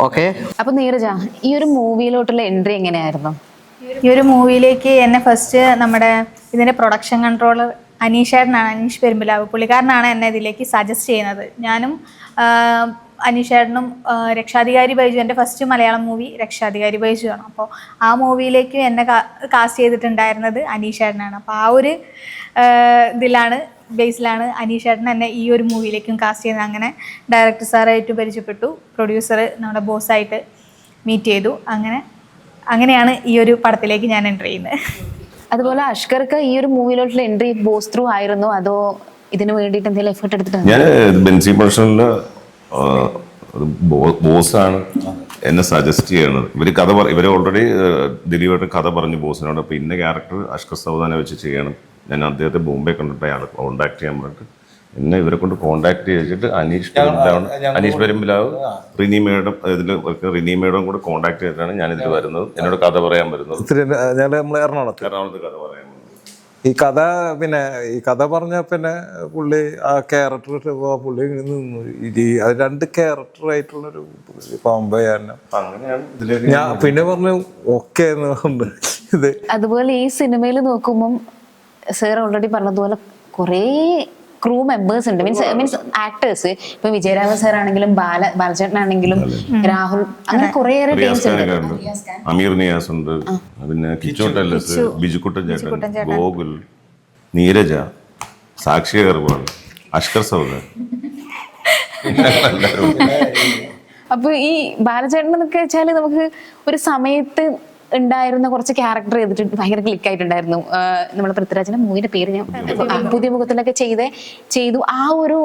ഓക്കെ. അപ്പൊ നീരജ, ഈ ഒരു മൂവിയിലോട്ടുള്ള എൻട്രി എങ്ങനെയായിരുന്നു? ഈ ഒരു മൂവിയിലേക്ക് എന്നെ ഫസ്റ്റ് നമ്മുടെ ഇതിൻ്റെ പ്രൊഡക്ഷൻ കൺട്രോളർ അനീഷേട്ടനാണ്, അനീഷ് പെരുമ്പിലാവ്. പുള്ളിക്കാരനാണ് എന്നെ ഇതിലേക്ക് സജസ്റ്റ് ചെയ്യുന്നത്. ഞാനും അനീഷേട്ടനും രക്ഷാധികാരി ബൈജു, എൻ്റെ ഫസ്റ്റ് മലയാളം മൂവി രക്ഷാധികാരി ബൈജു ആണ്. അപ്പോൾ ആ മൂവിയിലേക്ക് എന്നെ കാസ്റ്റ് ചെയ്തിട്ടുണ്ടായിരുന്നത് അനീഷേട്ടനാണ്. അപ്പോൾ ആ ഒരു ബേസിലാണ് അനീഷേട്ടൻ എന്നെ ഈ ഒരു മൂവിയിലേക്കും കാസ്റ്റ് ചെയ്യുന്നത്. അങ്ങനെ ഡയറക്ടർ സാറായിട്ട് പരിചയപ്പെട്ടു, പ്രൊഡ്യൂസർ നമ്മുടെ ബോസായിട്ട് മീറ്റ് ചെയ്തു. അങ്ങനെയാണ് ഈ ഒരു പടത്തിലേക്ക് ഞാൻ എൻ്റർ ചെയ്യുന്നത്. അതുപോലെ അഷ്കർക്ക് ഈ ഒരു മൂവിയിലോട്ടുള്ള എൻട്രി ബോസ് ത്രൂ ആയിരുന്നോ അതോ ഇതിനു വേണ്ടിയിട്ട് എന്തെങ്കിലും എഫേർട്ട് എടുത്തിട്ടുണ്ടോ? ഞാൻ ബെൻസി പ്രൊഡക്ഷനില് ബോസാണ് എന്നെ സജസ്റ്റ് ചെയ്യണത്. ഇവർ ഓൾറെഡി ദിലീപായിട്ട് കഥ പറഞ്ഞു ബോസിനോട്, അപ്പോൾ ഇന്ന ക്യാരക്ടർ അഷ്കർ സൗദാനെ വെച്ച് ചെയ്യണം. ഞാൻ അദ്ദേഹത്തെ ബോംബെ കണ്ടിട്ട് അയാൾ കോൺടാക്ട് ചെയ്യാൻ പറഞ്ഞിട്ട് എന്നെ ഇവരെ കൊണ്ട് കോൺടാക്ട് ചെയ്തിട്ട് അനീഷ് പെരുമ്പിലാവ് റിനി മേഡം കൂടെ കോൺടാക്ട് ചെയ്തിട്ടാണ് ഞാൻ ഇതിൽ വരുന്നത്, എന്നോട് കഥ പറയാൻ വരുന്നത്. എറണാകുളത്ത് കഥ പറയാൻ ഈ കഥ പറഞ്ഞ പിന്നെ പുള്ളി ആ ക്യാരക്ടർ പുള്ളി നിന്നു. അത് 2 ക്യാരക്ടറായിട്ടുള്ളൊരു പാമ്പയാണ്. ഞാൻ പിന്നെ പറഞ്ഞു ഓക്കെ എന്ന് പറഞ്ഞു ഇത്. അതുപോലെ ഈ സിനിമയിൽ നോക്കുമ്പം സർ ഓൾറെഡി പറഞ്ഞതുപോലെ കുറേ ക്രൂ മെമ്പേഴ്സ് ഉണ്ട്, മീൻസ് ആക്ടേഴ്സ്. ഇപ്പൊ വിജയരാഘവൻ സാർ ആണെങ്കിലും ബാലചേട്ടനാണെങ്കിലും രാഹുൽ, അങ്ങനെ കുറേയേറെ ടീംസ് ഉണ്ട്. അമീർ നിയാസ് ഉണ്ട്, പിന്നെ കിച്ചോട്ടല്ലസ്, ബിജുക്കുട്ടൻ ചേട്ടൻ, ഗോകുൽ, നീരജ, സാക്ഷി അഗർവാൾ, അഷ്കർ സൗദാൻ. അപ്പൊ ഈ ബാലചേട്ടൻ എന്നൊക്കെ വെച്ചാല് നമുക്ക് ഒരു സമയത്ത് ഉണ്ടായിരുന്ന കുറച്ച് ക്യാരക്ടർ ചെയ്തിട്ട് ഭയങ്കര ക്ലിക്ക് ആയിട്ടുണ്ടായിരുന്നു. നമ്മളെ പൃഥ്വിരാജിന്റെ മൂവിന്റെ പേര് ഞാൻ പുതിയ മുഖത്തിലൊക്കെ ചെയ്തു. ആ ഒരു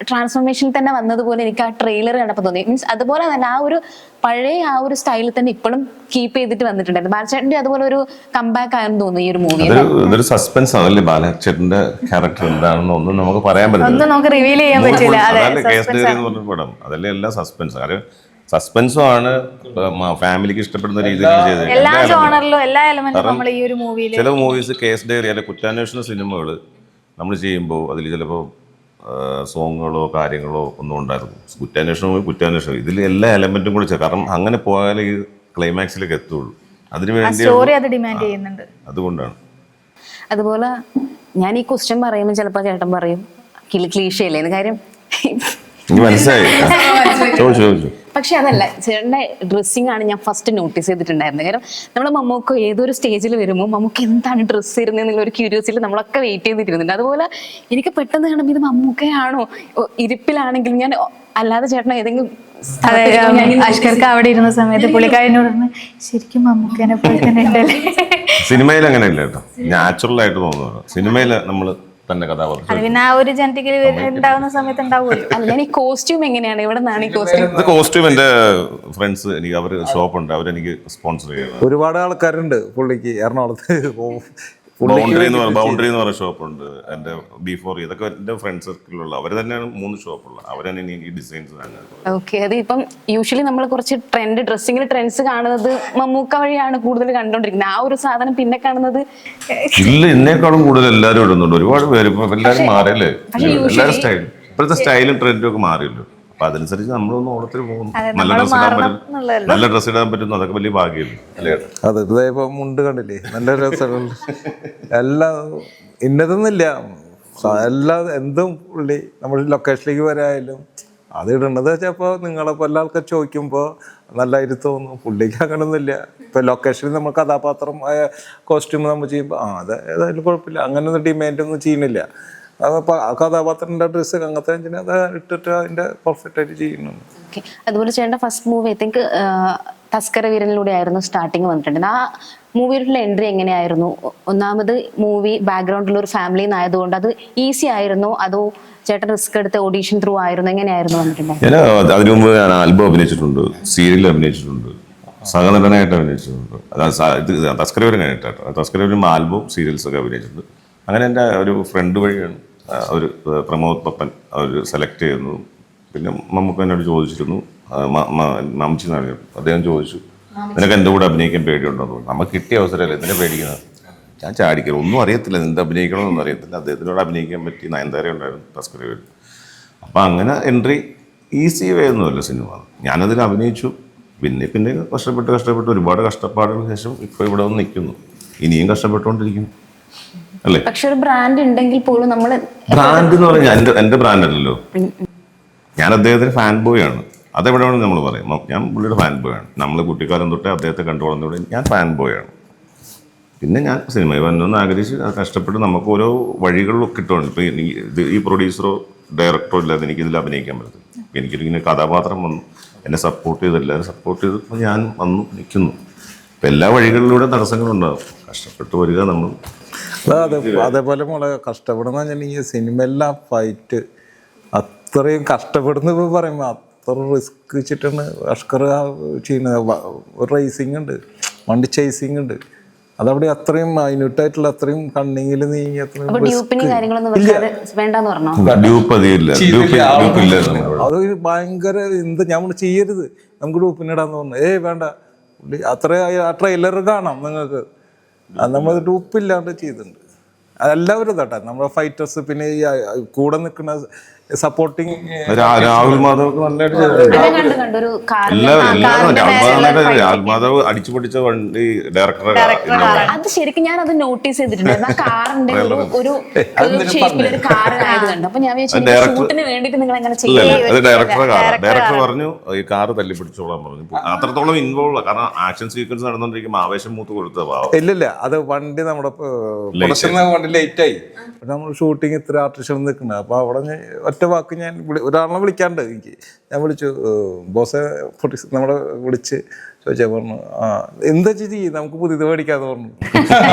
ട്രാൻസ്ഫോർമേഷൻ തന്നെ വന്നതുപോലെ എനിക്ക് ആ ട്രെയിലർ കണ്ടപ്പോൾ തോന്നി. മീൻസ് അതുപോലെ തന്നെ ആ ഒരു പഴയ ആ ഒരു സ്റ്റൈലിൽ തന്നെ ഇപ്പോഴും കീപ്പ് ചെയ്തിട്ട് വന്നിട്ടുണ്ടായിരുന്നു. ബാലചേട്ടന്റെ അതുപോലെ ഒരു കംബാക്ക് ആയെന്ന് തോന്നുന്നു ഈ ഒരു മൂവി. ഇതൊരു സസ്പെൻസ് ആണല്ലേ ബാലചേട്ടന്റെ ക്യാരക്ടർ എന്താണെന്ന് ഒന്നും നമുക്ക് പറയാൻ ഒന്നും പറ്റില്ല. നമുക്ക് റിവീൽ ചെയ്യാൻ പറ്റില്ല. അതല്ലേ കേസ് ഡയറി എന്ന് പറഞ്ഞ പടം, അതല്ലേ എല്ലാം സസ്പെൻസ്. കാര്യം സസ്പെൻസും ആണ് ഫാമിലിക്ക് ഇഷ്ടപ്പെടുന്ന രീതിയിൽ ചെയ്തത്. എല്ലാ ജോണറിലും എല്ലാ എലമെന്റും നമ്മൾ ഈ ഒരു മൂവിയിൽ. ചില മൂവീസ് കേസ് ഡയറി അല്ലെ കുറ്റാന്വേഷണ സിനിമകൾ നമ്മൾ ചെയ്യുമ്പോൾ അതിൽ ചിലപ്പോൾ സോങ്ങുകളോ കാര്യങ്ങളോ ഒന്നും ഉണ്ടായിരുന്നു. കുറ്റാന്വേഷണം ഇതിൽ എല്ലാ എലമെന്റും കൂടെ കാരണം അങ്ങനെ പോയാലേ ഈ ക്ലൈമാക്സിലേക്ക് എത്തുള്ളൂ. അതിനു വേണ്ടി സ്റ്റോറി അത് ഡിമാൻഡ് ചെയ്യുന്നുണ്ട്. അതുകൊണ്ടാണ്. അതുപോലെ ഞാൻ ഈ ക്വസ്റ്റ്യൻ പറയുമ്പോൾ ചിലപ്പോൾ ചേട്ടൻ പറയും ക്ലീഷയല്ലേന്ന്. കാര്യം മനസ്സിലായി, ചോദിച്ചു. പക്ഷെ അതല്ല, ചേട്ടൻ്റെ ഡ്രസ്സിങ് ആണ് ഞാൻ ഫസ്റ്റ് നോട്ടീസ് ചെയ്തിട്ടുണ്ടായിരുന്നത്. കാരണം നമ്മൾ മമ്മൂക്ക ഏതൊരു സ്റ്റേജിൽ വരുമ്പോൾ മമ്മൂക്ക എന്താണ് ഡ്രസ്സ് ഇരുന്നുള്ള ഒരു ക്യൂരിയോസിറ്റി നമ്മളൊക്കെ വെയിറ്റ് ചെയ്തിരുന്നുണ്ട്. അതുപോലെ എനിക്ക് പെട്ടെന്ന് കാണുമ്പോൾ ഇത് മമ്മൂക്കയാണോ, ഇരിപ്പിലാണെങ്കിൽ ഞാൻ അല്ലാതെ ചേട്ടൻ ഏതെങ്കിലും അഷ്കർക്ക് അവിടെ ഇരുന്ന സമയത്ത് പുള്ളിക്കാരനോട് ശരിക്കും മമ്മൂക്കനെ പോലെ തന്നെ ഉണ്ടല്ലേ. സിനിമയിൽ അങ്ങനെയല്ല കേട്ടോ, നാച്ചുറൽ ആയിട്ട് തോന്നുന്നു. സിനിമയിൽ നമ്മൾ തന്നെ കഥാപാത്രം പിന്നെ ആ ഒരു ജനറ്റിക്കലി ഉണ്ടാവുന്ന സമയത്ത് ഉണ്ടാവുമല്ലോ. അല്ല, ഞാൻ ഈ കോസ്റ്റ്യൂം എങ്ങനെയാണ്, ഇവിടെ നിന്നാണ് ഈ കോസ്റ്റ്യൂം? കോസ്റ്റ്യൂം എൻ്റെ ഫ്രണ്ട്സ് എനിക്ക് അവർ ഷോപ്പുണ്ട്, അവരെനിക്ക് സ്പോൺസർ ചെയ്യുന്നത്. ഒരുപാട് ആൾക്കാരുണ്ട് പുള്ളിക്ക് എറണാകുളത്ത്. ബൗണ്ടറി എന്ന് പറഞ്ഞ ഷോപ്പുണ്ട്. എൻ്റെ B4 ഇതൊക്കെ എൻ്റെ ഫ്രണ്ട് സർക്കിളിലുള്ള അവർ തന്നെയാണ് 3 ഷോപ്പുള്ള അവരാണ് എനിക്ക് ഡിസൈൻസ് തന്നെ. ഓക്കെ, അത് ഇപ്പം യൂഷ്വലി നമ്മൾ കുറച്ച് ഡ്രസ്സിങ്ങിൽ ട്രെൻഡ്സ് കാണുന്നത് മമ്മൂക്ക വഴിയാണ് കൂടുതൽ കണ്ടോണ്ടിരിക്കുന്നത്. ആ ഒരു സാധനം പിന്നെ കാണുന്നത് ഇല്ല, എന്നെക്കാളും കൂടുതൽ എല്ലാവരും ഇടുന്നുണ്ട്. ഒരുപാട് പേര് ഇപ്പൊ എല്ലാവരും മാറിയല്ലേ, എല്ലാവരും സ്റ്റൈൽ ഇപ്പോഴത്തെ സ്റ്റൈലും ട്രെൻഡും ഒക്കെ മാറിയല്ലോ. അപ്പൊ അതനുസരിച്ച് നമ്മളൊന്ന് ഓണത്തിന് പോകുന്നു. നല്ല ഡ്രസ്സ് ഇടാൻ പറ്റും, നല്ല ഡ്രസ്സ് ഇടാൻ പറ്റുന്നു, അതൊക്കെ വലിയ ഭാഗ്യമല്ലേ അല്ലേ? അതെ, ഇപ്പൊ മുണ്ട് കണ്ടില്ലേ, നല്ല രസമുണ്ട്. എല്ലാം ഇന്നതൊന്നുമില്ല, എല്ലാം എന്തും പുള്ളി നമ്മൾ ലൊക്കേഷനിലേക്ക് വരായാലും അത് ഇടേണ്ടത് വെച്ചാൽ ഇപ്പോൾ നിങ്ങളെപ്പോൾ എല്ലാ ആൾക്കാർ ചോദിക്കുമ്പോൾ നല്ലതായിട്ട് തോന്നും. പുള്ളിക്ക് അങ്ങനെയൊന്നുമില്ല. ഇപ്പൊ ലൊക്കേഷനിൽ നമ്മൾ കഥാപാത്രം ആയ കോസ്റ്റ്യൂം നമ്മൾ ചെയ്യുമ്പോൾ അത് ഏതായാലും കുഴപ്പമില്ല, അങ്ങനെയൊന്നും ഡിമാൻഡൊന്നും ചെയ്യുന്നില്ല. അതപ്പോൾ ആ കഥാപാത്രത്തിൻ്റെ ഡ്രസ്സ് അങ്ങനത്തെ അത് ഇട്ടിട്ട് അതിൻ്റെ പെർഫെക്റ്റ് ആയിട്ട് ചെയ്യുന്നുണ്ട്. ഓക്കെ, അതുപോലെ ചേട്ടൻ്റെ first movie I think Thaskara വീരനിലൂടെ ആയിരുന്നു സ്റ്റാർട്ടിങ് വന്നിട്ടുണ്ട്. ആ മൂവിയിലുള്ള എൻട്രി എങ്ങനെയായിരുന്നു? ഒന്നാമത് മൂവി ബാക്ക്ഗ്രൗണ്ടിലുള്ള ഒരു ഫാമിലി ആയതുകൊണ്ട് അത് ഈസി ആയിരുന്നോ, അതോ ചേട്ടൻ റിസ്ക് എടുത്ത് ഓഡീഷൻ ത്രൂ ആയിരുന്നു, എങ്ങനെയായിരുന്നു വന്നിട്ടുണ്ടായത്? ഞാൻ അതിനു മുമ്പ് ഞാൻ ആൽബം അഭിനയിച്ചിട്ടുണ്ട്, സീരിയലിൽ അഭിനയിച്ചിട്ടുണ്ട്, സഹനടനായിട്ട് അഭിനയിച്ചിട്ടുണ്ട്. തസ്കര വീരൻ കഴിഞ്ഞിട്ടാണ്. തസ്കര വീരൻ ആൽബം സീരിയൽസ് ഒക്കെ അഭിനയിച്ചിട്ടുണ്ട്. അങ്ങനെ എൻ്റെ ഒരു ഫ്രണ്ട് വഴിയാണ് ഒരു പ്രമോദ് പപ്പൻ അവർ സെലക്ട് ചെയ്യുന്നു. പിന്നെ നമുക്ക് എന്നോട് ചോദിച്ചിരുന്നു, മമ്മച്ചി എന്നാണ് അദ്ദേഹം ചോദിച്ചു, നിനക്ക് എൻ്റെ കൂടെ അഭിനയിക്കാൻ പേടിയുണ്ടോ എന്ന് തോന്നുന്നു. നമുക്ക് കിട്ടിയ അവസരമല്ലേ, എന്തിനാ പേടിക്കുന്നത്? ഞാൻ ചാടിക്കരുത്, ഒന്നും അറിയത്തില്ല, എന്ത് അഭിനയിക്കണമെന്നൊന്നും അറിയത്തില്ല. അദ്ദേഹത്തിനോട് അഭിനയിക്കാൻ പറ്റി. നയൻതാര ഉണ്ടായിരുന്നു തസ്കര വീരൻ. അപ്പം അങ്ങനെ എൻട്രി ഈസി വേ ഒന്നുമല്ല സിനിമ. ഞാനതിൽ അഭിനയിച്ചു. പിന്നെ കഷ്ടപ്പെട്ട് ഒരുപാട് കഷ്ടപ്പാടിന് ശേഷം ഇപ്പോൾ ഇവിടെ വന്ന് നിൽക്കുന്നു. ഇനിയും കഷ്ടപ്പെട്ടുകൊണ്ടിരിക്കുന്നു അല്ലേ. പക്ഷെ ഒരു ബ്രാൻഡ് ഉണ്ടെങ്കിൽ പോലും നമ്മൾ ബ്രാൻഡ് എന്ന് പറഞ്ഞാൽ എൻ്റെ ബ്രാൻഡ് അല്ലല്ലോ. ഞാൻ അദ്ദേഹത്തിന് ഫാൻ ബോയ് ആണ്. അതെവിടെ വേണമെങ്കിൽ നമ്മൾ പറയും, ഞാൻ പുള്ളിയുടെ ഫാൻ ബോയ് ആണ്. നമ്മൾ കുട്ടിക്കാലം തൊട്ടേ അദ്ദേഹത്തെ കണ്ടുകൊള്ളുന്നതോടെ ഞാൻ ഫാൻ ബോയ് ആണ്. പിന്നെ ഞാൻ സിനിമയിൽ വന്നൊന്ന് ആഗ്രഹിച്ച് കഷ്ടപ്പെട്ട് നമുക്ക് ഓരോ വഴികളിലൊക്കെ കിട്ടുകയാണ്. ഇപ്പം ഈ പ്രൊഡ്യൂസറോ ഡയറക്ടറോ ഇല്ലാതെ എനിക്കിതിൽ അഭിനയിക്കാൻ പറ്റും. എനിക്കിങ്ങനെ കഥാപാത്രം വന്നു, എന്നെ സപ്പോർട്ട് ചെയ്ത് എല്ലാവരും സപ്പോർട്ട് ചെയ്തപ്പോൾ ഞാൻ വന്നു നിൽക്കുന്നു. ഇപ്പം എല്ലാ വഴികളിലൂടെ തടസ്സങ്ങളുണ്ടാകും. കഷ്ടപ്പെട്ട് വരിക നമ്മൾ. അതേപോലെ മോളെ കഷ്ടപ്പെടുന്ന വെച്ചിട്ടുണ്ടെങ്കിൽ സിനിമയെല്ലാം ഫൈറ്റ് അത്രയും കഷ്ടപ്പെടുന്ന ഇപ്പോൾ പറയുമ്പോൾ അത്ര റിസ്ക് വെച്ചിട്ടാണ് അഷ്കർ ചെയ്യുന്നത്. റേസിംഗ് ഉണ്ട്, വണ്ടി ചേസിങ് ഉണ്ട്. അതവിടെ അത്രയും മൈന്യൂട്ടായിട്ടുള്ള അത്രയും കണ്ണിങ്ങിൽ നീങ്ങി അത്രയും അത് ഭയങ്കര എന്ത് നമ്മൾ ചെയ്യരുത്, നമുക്ക് ഡൂപ്പിനിടാന്ന് പറഞ്ഞു. വേണ്ട, അത്ര ആ ട്രെയിലർ കാണാം നിങ്ങൾക്ക്. നമ്മൾ ഡൂപ്പില്ലാണ്ട് ചെയ്തിട്ടുണ്ട് എല്ലാവരും കേട്ടോ, നമ്മുടെ ഫൈറ്റേഴ്സ്. പിന്നെ ഈ കൂടെ നിൽക്കുന്ന സപ്പോർട്ടിങ് രാഹുൽ മാധവ് രാഹുൽ മാധവ് അടിച്ചു പൊട്ടിച്ച വണ്ടി ഡയറക്ടറെ. അത് ശരിക്കും ഞാൻ അത് നോട്ടീസ് ചെയ്തിട്ടുണ്ടായിരുന്നു. ആ കാറിന്റെ ഒരു ഷേപ്പിലൊരു കാറായത് കണ്ടു. അപ്പൊ ഞാൻ ഷൂട്ടിന് വേണ്ടിട്ട് നിങ്ങൾ എങ്ങനെ ചെയ്യും? അത് ഡയറക്ടർ പറഞ്ഞു ഈ കാറ് തല്ലി പിടിച്ചോളാൻ പറഞ്ഞു. അത്രത്തോളം ഇൻവോൾവ്, കാരണം ആക്ഷൻ സീക്വൻസ് നടന്നുകൊണ്ടിരിക്കുമ്പോൾ ആവേശം മൂത്ത് കൊടുത്ത പാവം. ഇല്ലില്ല, അത് വണ്ടി നമ്മുടെ വണ്ടി ലേറ്റ് ആയി. നമ്മൾ ഷൂട്ടിങ് ഇത്ര ആർട്ടിസ്റ്റ് നിൽക്കുന്നത്. അപ്പൊ അവിടെ ഒറ്റ വാക്ക് ഞാൻ ഒരാളെ വിളിക്കാണ്ട് ഞാൻ വിളിച്ചു, ബോസെ നമ്മളെ വിളിച്ച് ചോദിച്ചാൽ പറഞ്ഞു എന്താ ചെയ്യും നമുക്ക് പുതിയത് മേടിക്കാന്ന് പറഞ്ഞു.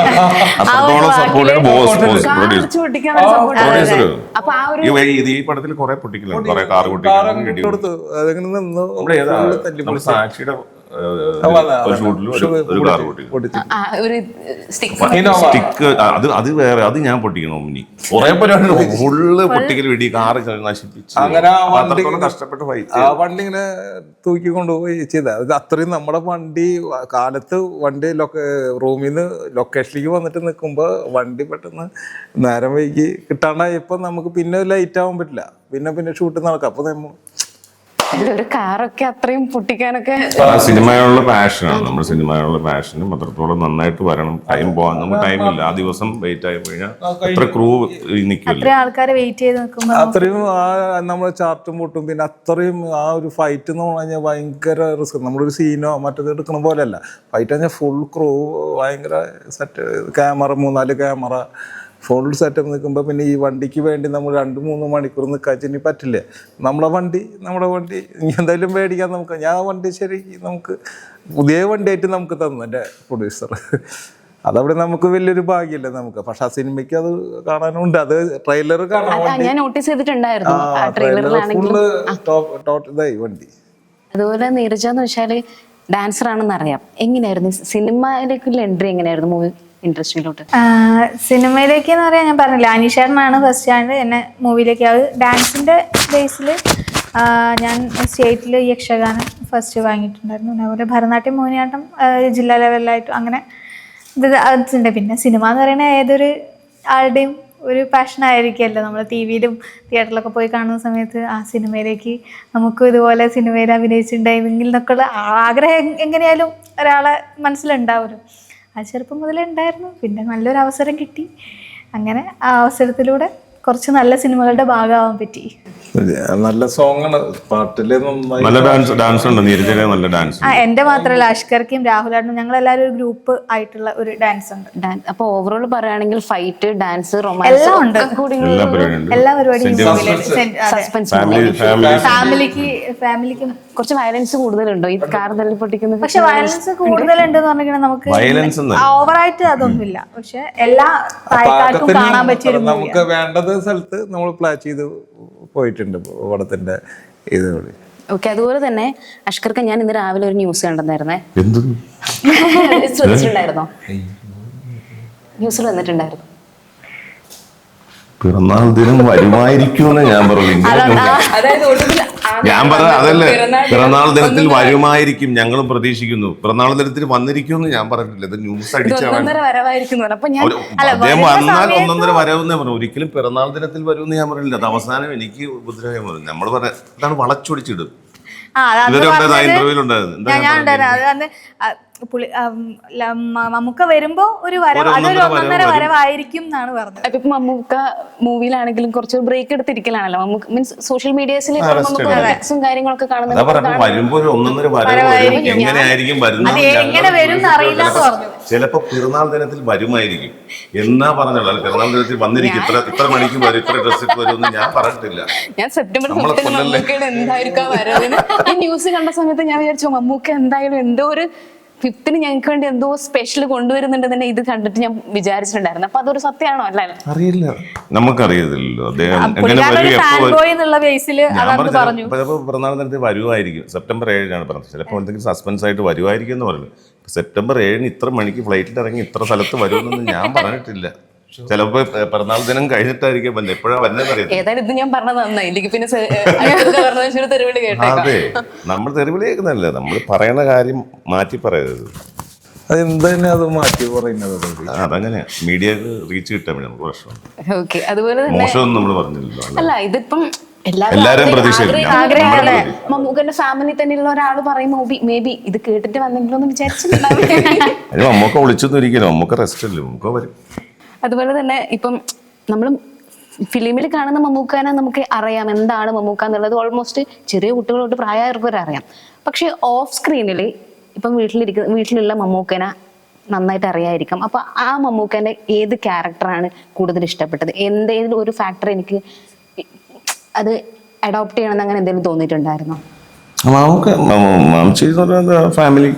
അത്രത്തോളം സപ്പോർട്ട് ബോസ് അടിച്ചു പൊട്ടിക്കാൻ support പ്രൊഡ്യൂസർ. അപ്പൊ ആ ഒരു ഈ പടത്തിൽ കുറെ പൊട്ടിക്കലുണ്ട്, കുറെ കാർ പൊട്ടിക്കലുണ്ട്. കൊടുത്തു അതെങ്ങനെ നിന്ന് നമ്മുടെ സാക്ഷിയുടെ ഒരു ഷൂട്ടിലും ഒരു കാർ പൊട്ടിക്കും. ഒരു സ്റ്റിക്ക് സ്റ്റിക്ക് അത് വേറെ, അത് ഞാൻ പൊട്ടിക്കണം. ഇനി കുറെ പരിപാടി ഫുള്ള് പൊട്ടിക്കൽ വെടി, കാറ് നശിപ്പിച്ച് അങ്ങനെ ആ വണ്ടി അത്രത്തോളം കഷ്ടപ്പെട്ട് ഫൈറ്റ്. ആ വണ്ടി ഇങ്ങനെ തൂക്കി കൊണ്ടുപോയി ചെയ്ത അത് അത്രയും നമ്മുടെ വണ്ടി കാലത്ത് വണ്ടി റൂമിൽ നിന്ന് ലൊക്കേഷനിലേക്ക് വന്നിട്ട് നിൽക്കുമ്പോൾ വണ്ടി പെട്ടെന്ന് നേരം വൈകി കിട്ടാണ്ടായപ്പോൾ നമുക്ക് പിന്നെ ലൈറ്റ് ആവാൻ പറ്റില്ല, പിന്നെ ഷൂട്ട് നടക്കാം. അപ്പോൾ ഒരു കാറൊക്കെ അത്രയും പൊട്ടിക്കാനൊക്കെ സിനിമയോടുള്ള പാഷനാണ്, നമ്മുടെ സിനിമയോടുള്ള പാഷനും അത്രത്തോളം നന്നായിട്ട് വരണം. ടൈം പോകാൻ നമുക്ക് ടൈമില്ല. ആ ദിവസം വെയിറ്റ് ആയി കഴിഞ്ഞാൽ എത്ര ക്രൂ നിൽക്കില്ല, അത്രയും ആൾക്കാരെ വെയിറ്റ് ചെയ്ത് നിൽക്കുമ്പോൾ അത്രയും നമ്മൾ ചാർട്ടും പൊട്ടും. പിന്നെ അത്രയും ആ ഒരു ഫൈറ്റ് എന്ന് പറഞ്ഞു കഴിഞ്ഞാൽ ഭയങ്കര റിസ്ക്. നമ്മളൊരു സീനോ മറ്റേത് എടുക്കണ പോലെയല്ല. ഫൈറ്റ് കഴിഞ്ഞാൽ ഫുൾ ക്രൂ ഭയങ്കര set, camera 3-4 camera full setup നിൽക്കുമ്പോൾ പിന്നെ ഈ വണ്ടിക്ക് വേണ്ടി നമ്മൾ 2-3 മണിക്കൂർ നിൽക്കാൻ ഇനി പറ്റില്ലേ. നമ്മുടെ വണ്ടി എന്തായാലും മേടിക്കാൻ നമുക്ക്, ഞാൻ വണ്ടി ശരി നമുക്ക് പുതിയ വണ്ടിയായിട്ട് നമുക്ക് തന്നു എൻ്റെ പ്രൊഡ്യൂസർ. അതവിടെ നമുക്ക് വലിയൊരു ഭാഗ്യമല്ലേ നമുക്ക്. പക്ഷെ ആ സിനിമയ്ക്ക് അത് കാണാനുണ്ട്, അത് ട്രെയിലർ കാണാൻ ഞാൻ നോട്ടീസ് ചെയ്തിട്ടുണ്ടായിരുന്നു ഫുള്ള് ഇതായി വണ്ടി. അതുപോലെ നീരജ എന്ന് വെച്ചാല് ഡാൻസർ ആണെന്ന് അറിയാം. എങ്ങനെയായിരുന്നു സിനിമയിലേക്കുള്ള എൻട്രി, എങ്ങനെയായിരുന്നു മൂവി ഇൻഡസ്ട്രിയിലോട്ട്? സിനിമയിലേക്ക് എന്ന് പറയാൻ ഞാൻ പറഞ്ഞില്ല, അനീഷേട്ടനാണ് ഫസ്റ്റ് ആണ് എന്നെ മൂവിയിലേക്ക്. അത് ഡാൻസിൻ്റെ ബേസിൽ ഞാൻ സ്റ്റേറ്റിൽ യക്ഷഗാനം ഫസ്റ്റ് വാങ്ങിയിട്ടുണ്ടായിരുന്നു. അതേപോലെ ഭരതനാട്യം, മോഹിനിയാട്ടം ജില്ലാ ലെവലിലായിട്ടും അങ്ങനെ അതുണ്ട്. പിന്നെ സിനിമ എന്ന് പറയുന്നത് ഏതൊരു ആളുടെയും ഒരു പാഷനായിരിക്കുമല്ലോ. നമ്മൾ ടി വിയിലും തിയേറ്ററിലൊക്കെ പോയി കാണുന്ന സമയത്ത് ആ സിനിമയിലേക്ക് നമുക്കും ഇതുപോലെ സിനിമയിൽ അഭിനയിച്ചിട്ടുണ്ടായിരുന്നെങ്കിൽ എന്നൊക്കെയുള്ള ആഗ്രഹം എങ്ങനെയായാലും ഒരാളെ മനസ്സിലുണ്ടാവുമല്ലോ. അത് ചെറുപ്പം മുതലേ ഉണ്ടായിരുന്നു. പിന്നെ നല്ലൊരു അവസരം കിട്ടി. അങ്ങനെ ആ അവസരത്തിലൂടെ കുറച്ച് നല്ല സിനിമകളുടെ ഭാഗമാവാൻ പറ്റി. നല്ല സോങ് ആണ്, പാട്ടിലെ നല്ല ഡാൻസ് ഉണ്ട്. നീരജ നല്ല ഡാൻസ്. എന്റെ മാത്രമല്ല, അഷ്കർക്കും രാഹുലാട്ടും ഞങ്ങൾ എല്ലാവരും ഒരു ഗ്രൂപ്പ് ആയിട്ടുള്ള ഒരു ഡാൻസ് ഉണ്ട്. അപ്പൊ ഓവറോൾ പറയുകയാണെങ്കിൽ ഫൈറ്റ്, ഡാൻസ്, എല്ലാം ഉണ്ട്, എല്ലാ പരിപാടിയും. ഫാമിലിക്കും കുറച്ച് വയലൻസ് കൂടുതലുണ്ടോ ഈ കാർ തല്ലി പൊട്ടിക്കുന്നത്? പക്ഷെ വയലൻസ് കൂടുതലുണ്ട് എന്ന് പറഞ്ഞാൽ നമുക്ക് ഓവറായിട്ട് അതൊന്നുമില്ല. പക്ഷെ എല്ലാ പ്രായക്കാർക്കും കാണാൻ പറ്റിയ ഒരു നമുക്ക് വേണ്ടത് സ്ഥലത്ത് നമ്മൾ പ്ലാൻ ചെയ്ത് പോയിട്ടുണ്ട് പടത്തിന്റെ ഇതോടെ. ഓക്കെ. അതുപോലെ തന്നെ അഷ്കർക്ക്, ഞാൻ ഇന്ന് രാവിലെ ഒരു ന്യൂസ് കണ്ടെന്നായിരുന്നേ. ശ്രദ്ധിച്ചിട്ടുണ്ടായിരുന്നോ? ന്യൂസിൽ വന്നിട്ടുണ്ടായിരുന്നു, പിറന്നാൾ ദിനം വരുമായിരിക്കുമെന്ന് ഞാൻ പറഞ്ഞു. ഞാൻ പറഞ്ഞ അതല്ലേ, പിറന്നാൾ ദിനത്തിൽ വരുമായിരിക്കും, ഞങ്ങളും പ്രതീക്ഷിക്കുന്നു. പിറന്നാൾ ദിനത്തിൽ വന്നിരിക്കുമെന്ന് ഞാൻ പറഞ്ഞിട്ടില്ല. ഇത് ന്യൂസ് അടിച്ചാൽ അദ്ദേഹം വന്നാൽ 1.5 വരവെന്നേ പറഞ്ഞു. ഒരിക്കലും പിറന്നാൾ ദിനത്തിൽ വരുമെന്ന് ഞാൻ പറഞ്ഞില്ല. അത് അവസാനം എനിക്ക് ഉപദ്രവം പറഞ്ഞു. നമ്മൾ പറഞ്ഞ ഇതാണ് വളച്ചൊടിച്ചിടും. ഇന്റർവ്യൂല് ഉണ്ടായിരുന്നു. മമ്മൂക്ക വരുമ്പോ ഒരു വരവ്, അതൊരു 1.5 വരവായിരിക്കും എന്നാണ് പറഞ്ഞത്. ഇപ്പൊ മമ്മൂക്ക മൂവിയിലാണെങ്കിലും കുറച്ച് ബ്രേക്ക് എടുത്തിരിക്കലാണല്ലോ. മമ്മൂക്ക മീൻസ് സോഷ്യൽ മീഡിയസിൽ കാര്യങ്ങളൊക്കെ വരുമ്പോ ഒരു 1.5 വരവ് എങ്ങനെയായിരിക്കും വരുന്നത്? ചിലപ്പോ പിറന്നാൾ ദിനത്തിൽ വരുമായിരിക്കും എന്നാ പറഞ്ഞോളൂ. പിറന്നാൾ ദിനത്തിൽ വന്നിരിക്കും, ഇത്ര മണിക്ക് വരും, ഇത്ര ഡ്രസ് വരുമെന്ന് ഞാൻ പറഞ്ഞിട്ടില്ല. ഞാൻ സെപ്റ്റംബർ 5 എന്തായിരിക്കും വരവിന് ഈ ന്യൂസ് കണ്ട സമയത്ത് ഞാൻ വിചാരിച്ചു മമ്മൂക്ക എന്തായാലും എന്തോ ഒരു 5th ഞങ്ങൾക്ക് വേണ്ടി എന്തോ സ്പെഷ്യൽ കൊണ്ടുവരുന്നുണ്ട് തന്നെ ഇത് കണ്ടിട്ട് ഞാൻ വിചാരിച്ചിട്ടുണ്ടായിരുന്നു. അപ്പൊ അതൊരു സത്യമാണോ? അല്ല, അറിയില്ല, നമുക്കറിയത്തില്ലല്ലോ അദ്ദേഹം പിറന്നാൾ ദിനത്തിൽ വരുമായിരിക്കും. സെപ്റ്റംബർ 7 പറഞ്ഞത്. ചിലപ്പോൾ എന്തെങ്കിലും സസ്പെൻസ് ആയിട്ട് വരുമായിരിക്കും എന്ന് പറഞ്ഞു. സെപ്റ്റംബർ 7 ഇത്ര മണിക്ക് ഫ്ലൈറ്റിൽ ഇറങ്ങി ഇത്ര സ്ഥലത്ത് വരുമെന്നൊന്നും ഞാൻ പറഞ്ഞിട്ടില്ല. ചിലപ്പോ പിറന്നാൾ ദിനം കഴിഞ്ഞിട്ടായിരിക്കും എപ്പോഴാ വരുന്നത്. ഞാൻ പറഞ്ഞത് നന്നായി. പിന്നെ അതെ, നമ്മൾ തെരുവിളി കേൾക്കുന്നതല്ല, നമ്മൾ പറയുന്ന കാര്യം മാറ്റി പറയരുത്. അതെന്താ അത് മാറ്റി പറയുന്നത്? അതങ്ങനെയാ, മീഡിയക്ക് റീച്ച് കിട്ടാൻ വേണ്ടി നമുക്ക് പ്രശ്നം. ഓക്കെ. അതുപോലെ മോശമൊന്നും നമ്മൾ പറഞ്ഞില്ലല്ലോ. അല്ല, ഇതിപ്പം എല്ലാരും പ്രതീക്ഷിച്ചില്ല. മമ്മൂക്കന്റെ ഫാമിലി തന്നെയുള്ള ഒരാൾ പറയുമ്പോ മേ ബി ഇത് കേട്ടിട്ട് വന്നെങ്കിലോ എന്ന് വിചാരിച്ചിട്ടുണ്ടാവില്ല. മമ്മൂക്ക വിളിച്ചൊന്നും ഇരിക്കണം, മമ്മൂക്ക റെസ്റ്റ് അല്ലേ, മമ്മൂക്ക വരും. അതുപോലെ തന്നെ ഇപ്പം നമ്മൾ ഫിലിമിൽ കാണുന്ന മമ്മൂക്കാനെ നമുക്ക് അറിയാം എന്താണ് മമ്മൂക്ക എന്നുള്ളത്. ഓൾമോസ്റ്റ് ചെറിയ കുട്ടികളോട്ട് പ്രായമായവരെ അറിയാം. പക്ഷെ ഓഫ് സ്ക്രീനിൽ ഇപ്പം വീട്ടിലുള്ള മമ്മൂക്കനെ നന്നായിട്ട് അറിയായിരിക്കും. അപ്പൊ ആ മമ്മൂക്കന്റെ ഏത് ക്യാരക്ടറാണ് കൂടുതൽ ഇഷ്ടപ്പെട്ടത്? എന്തെങ്കിലും ഒരു ഫാക്ടർ എനിക്ക് അത് അഡോപ്റ്റ് ചെയ്യണമെന്ന് അങ്ങനെ എന്തെങ്കിലും തോന്നിയിട്ടുണ്ടായിരുന്നോ? ഫാമിലി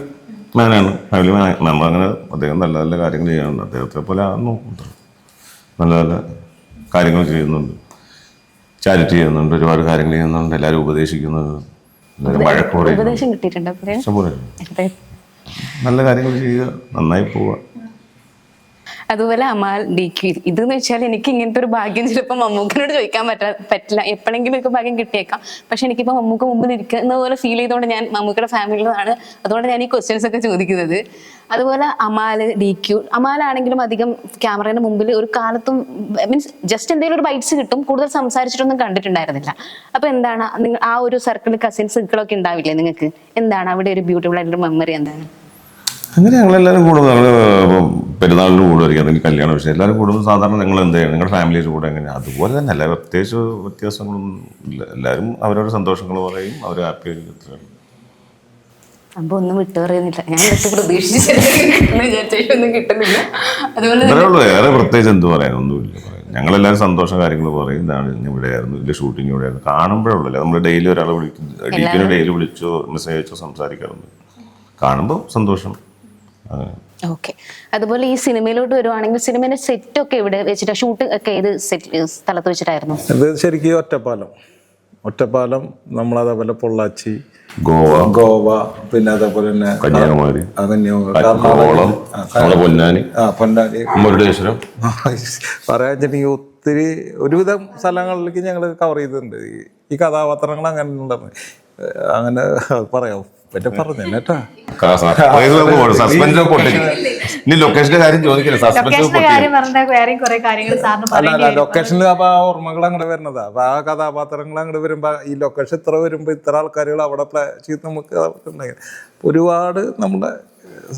മാനാണ്, ഫാമിലി മാൻ. നമ്മളങ്ങനെ അദ്ദേഹം നല്ല നല്ല കാര്യങ്ങൾ ചെയ്യാറുണ്ട്. അദ്ദേഹത്തെ പോലെ ആകുന്നു, നല്ല നല്ല കാര്യങ്ങൾ ചെയ്യുന്നുണ്ട്, ചാരിറ്റി ചെയ്യുന്നുണ്ട്, ഒരുപാട് കാര്യങ്ങൾ ചെയ്യുന്നുണ്ട്, എല്ലാവരും ഉപദേശിക്കുന്നുണ്ട്, എല്ലാവരും വഴക്ക് പറയും. ഉപദേശം കിട്ടിയിട്ടുണ്ടോ അപ്പോഴേ? ഇഷ്ടംപോലെ നല്ല കാര്യങ്ങൾ ചെയ്യുക, നന്നായി പോവുക. അതുപോലെ അമാൽ DQ ഇതെന്ന് വെച്ചാൽ എനിക്ക് ഇങ്ങനത്തെ ഒരു ഭാഗ്യം ചിലപ്പോൾ മമ്മൂക്കനോട് ചോദിക്കാൻ പറ്റില്ല, എപ്പോഴെങ്കിലും ഒക്കെ ഭാഗ്യം കിട്ടിയേക്കാം. പക്ഷെ എനിക്കിപ്പോൾ മമ്മൂക്ക മുമ്പിൽ ഇരിക്കുന്ന പോലെ ഫീൽ ചെയ്തുകൊണ്ട് ഞാൻ മമ്മൂക്കയുടെ ഫാമിലിയിലാണ്, അതുകൊണ്ട് ഞാൻ ഈ ക്വസ്റ്റ്യൻസ് ഒക്കെ ചോദിക്കുന്നത്. അതുപോലെ അമാൽ DQ അമാലാണെങ്കിലും അധികം ക്യാമറയുടെ മുമ്പിൽ ഒരു കാലത്തും മീൻസ് ജസ്റ്റ് എന്തെങ്കിലും ഒരു ബൈറ്റ്സ് കിട്ടും, കൂടുതൽ സംസാരിച്ചിട്ടൊന്നും കണ്ടിട്ടുണ്ടായിരുന്നില്ല. അപ്പൊ എന്താണ് നിങ്ങൾ ആ ഒരു സർക്കിൾ കസിൻസ് സർക്കിളൊക്കെ ഉണ്ടാവില്ലേ നിങ്ങൾക്ക്? എന്താണ് അവിടെ ഒരു ബ്യൂട്ടിഫുൾ ആയിട്ടൊരു മെമ്മറി എന്താണ്? അങ്ങനെ ഞങ്ങളെല്ലാവരും കൂടും. ഞങ്ങൾ പെരുന്നാളിന് കൂടുമായിരിക്കും, അല്ലെങ്കിൽ കല്യാണ വിഷയം എല്ലാവരും കൂടുമ്പോൾ സാധാരണ നിങ്ങൾ എന്ത് ചെയ്യണം, നിങ്ങളുടെ ഫാമിലിയുടെ കൂടെ എങ്ങനെ അതുപോലെ തന്നെ അല്ല, പ്രത്യേകിച്ച് വ്യത്യാസങ്ങളൊന്നും ഇല്ല. എല്ലാവരും അവരവരുടെ സന്തോഷങ്ങൾ പറയും, അവർ ഹാപ്പി ആയിരിക്കും. സംഭവം ഒന്നും വിട്ടു പറയുന്നില്ല, ഞാൻ വിചാരിച്ചൊന്നും കിട്ടുന്നില്ല. അതുപോലെ അത്രേ ഉള്ളൂ, വേറെ പ്രത്യേകിച്ച് എന്ത് പറയാനൊന്നുമില്ല. ഞങ്ങളെല്ലാവരും സന്തോഷ കാര്യങ്ങൾ പറയും, ഇതാണ് ഇവിടെയായിരുന്നു, ഇതിൻ്റെ ഷൂട്ടിങ് ഇവിടെയായിരുന്നു. കാണുമ്പോഴുള്ളൂ, നമ്മൾ ഡെയിലി ഒരാളെ വിളിക്കും, DQ ഡെയിലി വിളിച്ചോ മെസ്സേജ് അയച്ചോ സംസാരിക്കാറുണ്ട്. കാണുമ്പോൾ സന്തോഷം. ഓക്കെ. അതുപോലെ ഈ സിനിമയിലോട്ട് വരുവാണെങ്കിൽ സിനിമയുടെ സെറ്റ് ഒക്കെ ഇവിടെ വെച്ചിട്ട് ഷൂട്ട് ഒക്കെ ഏത് സ്ഥലത്ത് വെച്ചിട്ടായിരുന്നു? ഇത് ശരിക്കും ഒറ്റപ്പാലം നമ്മളതേപോലെ പൊള്ളാച്ചി, ഗോവ, പിന്നെ അതേപോലെ തന്നെ കന്യാകുമാരി, പൊന്നാനി, മുരുടേശ്വരം. പറയാൻ വെച്ചിട്ടുണ്ടെങ്കിൽ ഒത്തിരി ഒരുവിധം സ്ഥലങ്ങളിലേക്ക് ഞങ്ങൾ കവർ ചെയ്തിട്ടുണ്ട്. ഈ കഥാപാത്രങ്ങൾ അങ്ങനെ ഉണ്ടെന്ന് അങ്ങനെ പറയാം പറ്റ പറഞ്ഞു കേട്ടാ. ലൊക്കേഷന്റെ കാര്യം ചോദിക്കില്ല, അല്ല ലൊക്കേഷനിൽ അപ്പൊ ആ ഓർമ്മകൾ അങ്ങോട്ട് വരുന്നതാ. അപ്പൊ ആ കഥാപാത്രങ്ങൾ അങ്ങോട്ട് വരുമ്പോ ഈ ലൊക്കേഷൻ ഇത്ര വരുമ്പോ ഇത്ര ആൾക്കാരുകൾ അവിടെ പ്ലേ ചെയ്ത് നമുക്ക് ഒരുപാട് നമ്മുടെ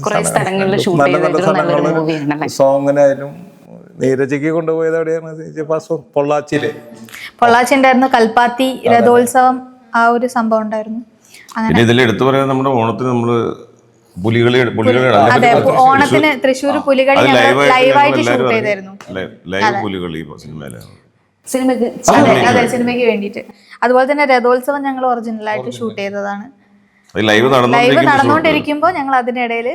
നല്ല നല്ല സ്ഥലങ്ങളില് സോങ്ങിനായാലും. നീരജയ്ക്ക് കൊണ്ടുപോയത് എവിടെയാണ്? പൊള്ളാച്ചി ഉണ്ടായിരുന്നു, കൽപ്പാത്തി രഥോത്സവം, ആ ഒരു സംഭവം ഉണ്ടായിരുന്നു. പിന്നെ ഇതിൽ എടുത്തു പറയാൻ നമ്മുടെ ഓണത്തിന് നമ്മള് അതെ, ഓണത്തിന് തൃശ്ശൂർ പുലികളി ലൈവായിട്ട് ഷൂട്ട് ചെയ്തായിരുന്നു. ലൈവ് പുലികളി അതെ, സിനിമയ്ക്ക് വേണ്ടിയിട്ട്. അതുപോലെ തന്നെ രഥോത്സവം ഞങ്ങൾ ഒറിജിനലായിട്ട് ഷൂട്ട് ചെയ്തതാണ്. ലൈവ് നടന്നുകൊണ്ടിരിക്കുമ്പോൾ ഞങ്ങൾ അതിനിടയിൽ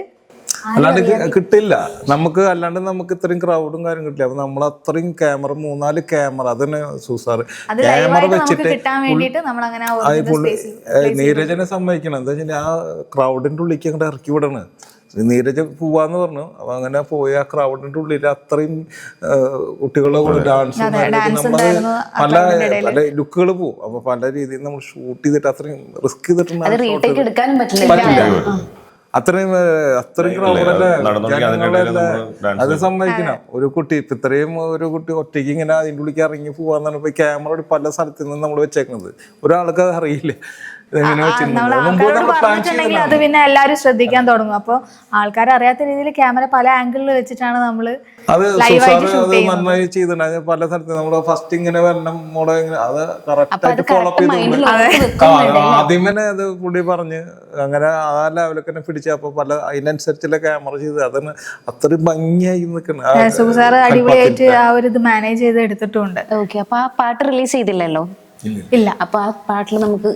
അല്ലാണ്ട് കിട്ടില്ല നമുക്ക്, അല്ലാണ്ട് നമുക്ക് ഇത്രയും ക്രൗഡും കാര്യം കിട്ടില്ല. അപ്പൊ നമ്മൾ അത്രയും ക്യാമറ 3-4 ക്യാമറ അതന്നെ സൂസാറ് ക്യാമറ വെച്ചിട്ട് നീരജനെ സമ്മതിക്കണം. എന്താ വെച്ചാൽ ആ ക്രൗഡിന്റെ ഉള്ളിലേക്ക് അങ്ങോട്ട് ഇറക്കി വിടണ്. നീരജ പോവാന്ന് പറഞ്ഞു. അപ്പൊ അങ്ങനെ പോയി ആ ക്രൗഡിന്റെ ഉള്ളിൽ അത്രയും കുട്ടികളുടെ കൂടെ ഡാൻസ് നമ്മള് പല ലുക്കുകൾ പോവും. അപ്പൊ പല രീതിയിൽ നമ്മൾ ഷൂട്ട് ചെയ്തിട്ട് അത്രയും റിസ്ക് ചെയ്തിട്ടുണ്ട്. അത്രയും ക്രൗഡല്ലേ അത് സമ്മതിക്കണം. ഒരു കുട്ടി ഇപ്പൊ ഇത്രയും ഒരു കുട്ടി ഒറ്റയ്ക്ക് ഇങ്ങനെ അതിൻ്റെ ഉള്ളിലേക്ക് ഇറങ്ങി പോവാന്നാണ് ഇപ്പൊ ക്യാമറ പല സ്ഥലത്ത് നിന്ന് നമ്മൾ വെച്ചേക്കുന്നത്. ഒരാൾക്ക് അത് അറിയില്ലേ അത് പിന്നെ എല്ലാരും ശ്രദ്ധിക്കാൻ തുടങ്ങും. അപ്പൊ ആൾക്കാർ അറിയാത്ത രീതിയിൽ ക്യാമറ പല ആംഗിളിൽ വെച്ചിട്ടാണ് നമ്മള് അത് നന്നായി ചെയ്തിട്ടുണ്ട്. പല സ്ഥലത്ത് നമ്മള് ഫസ്റ്റ് ഇങ്ങനെ വരണം മോളെ അത് കറക്റ്റ് ആയിട്ട് ഫോളോ അപ്പ് ചെയ്തു. ആദ്യമേ അത് പുള്ളി പറഞ്ഞ് അങ്ങനെ ആ ലെവലൊക്കെ തന്നെ പിടിച്ചപ്പോ പല അതിനനുസരിച്ചുള്ള ക്യാമറ ചെയ്ത് അതിന് അത്രയും ഭംഗിയായി നിൽക്കണം. അടിപൊളിയായിട്ട് ആ ഒരു ഇത് മാനേജ് ചെയ്ത് എടുത്തിട്ടുണ്ട്. ഓക്കെ. അപ്പൊ ആ പാട്ട് റിലീസ് ചെയ്തില്ലല്ലോ? ഇല്ല. അപ്പൊ ആ പാട്ടിൽ നമുക്ക്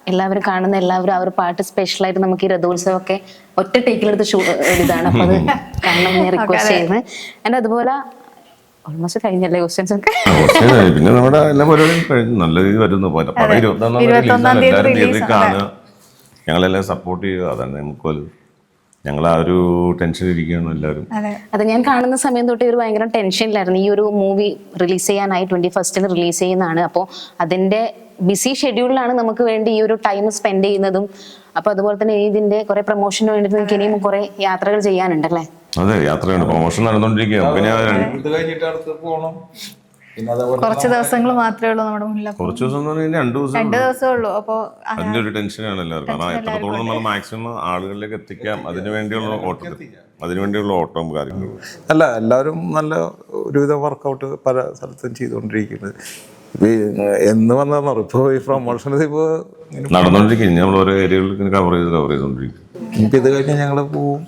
എല്ലാവരും കാണുന്ന എല്ലാവരും ആ ഒരു പാട്ട് സ്പെഷ്യലായിട്ട് നമുക്ക് ഈ രഥോത്സവം ഒക്കെ ഒറ്റ ടേക്കിലെടുത്ത് ഇതാണ്. അപ്പൊ അത് കാണണം ഞാൻ റിക്വസ്റ്റ് ചെയ്യുന്നത്. ആൻഡ് അതുപോലെ ഓൾമോസ്റ്റ് കഴിഞ്ഞല്ലേ ക്വസ്റ്റ്യൻസ് ഒക്കെ? പിന്നെ നമ്മുടെ എല്ലാ പരിപാടിയും കഴിഞ്ഞു, നല്ല രീതിയിൽ വരുന്നു. പടം 21-ാം തീയതി കാണുക, ഞങ്ങളെല്ലാം സപ്പോർട്ട് ചെയ്യുക. അതാണ് നമുക്ക് ഞങ്ങൾ ആ ഒരു ടെൻഷൻ ഇരിക്കുകയാണ് എല്ലാവരും. അത് ഞാൻ കാണുന്ന സമയം തൊട്ട് ഒരു ഭയങ്കര ടെൻഷനിലായിരുന്നു. ഈ ഒരു മൂവി റിലീസ് ചെയ്യാനായി 21st റിലീസ് ചെയ്യുന്നതാണ്. അപ്പോൾ അതിന്റെ ബിസി ഷെഡ്യൂളിലാണ് നമുക്ക് വേണ്ടി ഈ ഒരു ടൈം സ്പെൻഡ് ചെയ്യുന്നതും. അപ്പൊ അതുപോലെ തന്നെ ഇതിന്റെ കുറെ പ്രൊമോഷന് വേണ്ടിയിട്ട് നിങ്ങൾക്ക് ഇനിയും കുറെ യാത്രകൾ ചെയ്യാനുണ്ടല്ലേ? അതെ, യാത്രയാണ്, പ്രൊമോഷൻ നടന്നുകൊണ്ടിരിക്കുക. കുറച്ച് ദിവസങ്ങൾ മാത്രമേ ഉള്ളൂ നമ്മുടെ മുന്നിൽ. കുറച്ച് ദിവസം 2 ദിവസമേ ഉള്ളൂ. അപ്പൊ അതിന്റെ ഒരു ടെൻഷനാണ് എല്ലാവർക്കും. കാരണം എത്രത്തോളം നമ്മൾ മാക്സിമം ആളുകളിലേക്ക് എത്തിക്കാം അതിനുവേണ്ടിയുള്ള ഓട്ടവും കാര്യങ്ങളും. അല്ല എല്ലാവരും നല്ല ഒരുവിധം വർക്കൗട്ട് പല സ്ഥലത്തും ചെയ്തുകൊണ്ടിരിക്കുന്നത്. എന്ന് വന്നാ ഇപ്പൊ ഈ പ്രൊമോഷൻ ഇപ്പൊ നടന്നുകൊണ്ടിരിക്കും. നമ്മൾ ഓരോ ഏരിയകളിൽ കവർ ചെയ്തുകൊണ്ടിരിക്കും. ഇപ്പൊ ഇത് കഴിഞ്ഞാൽ ഞങ്ങള് പോവും.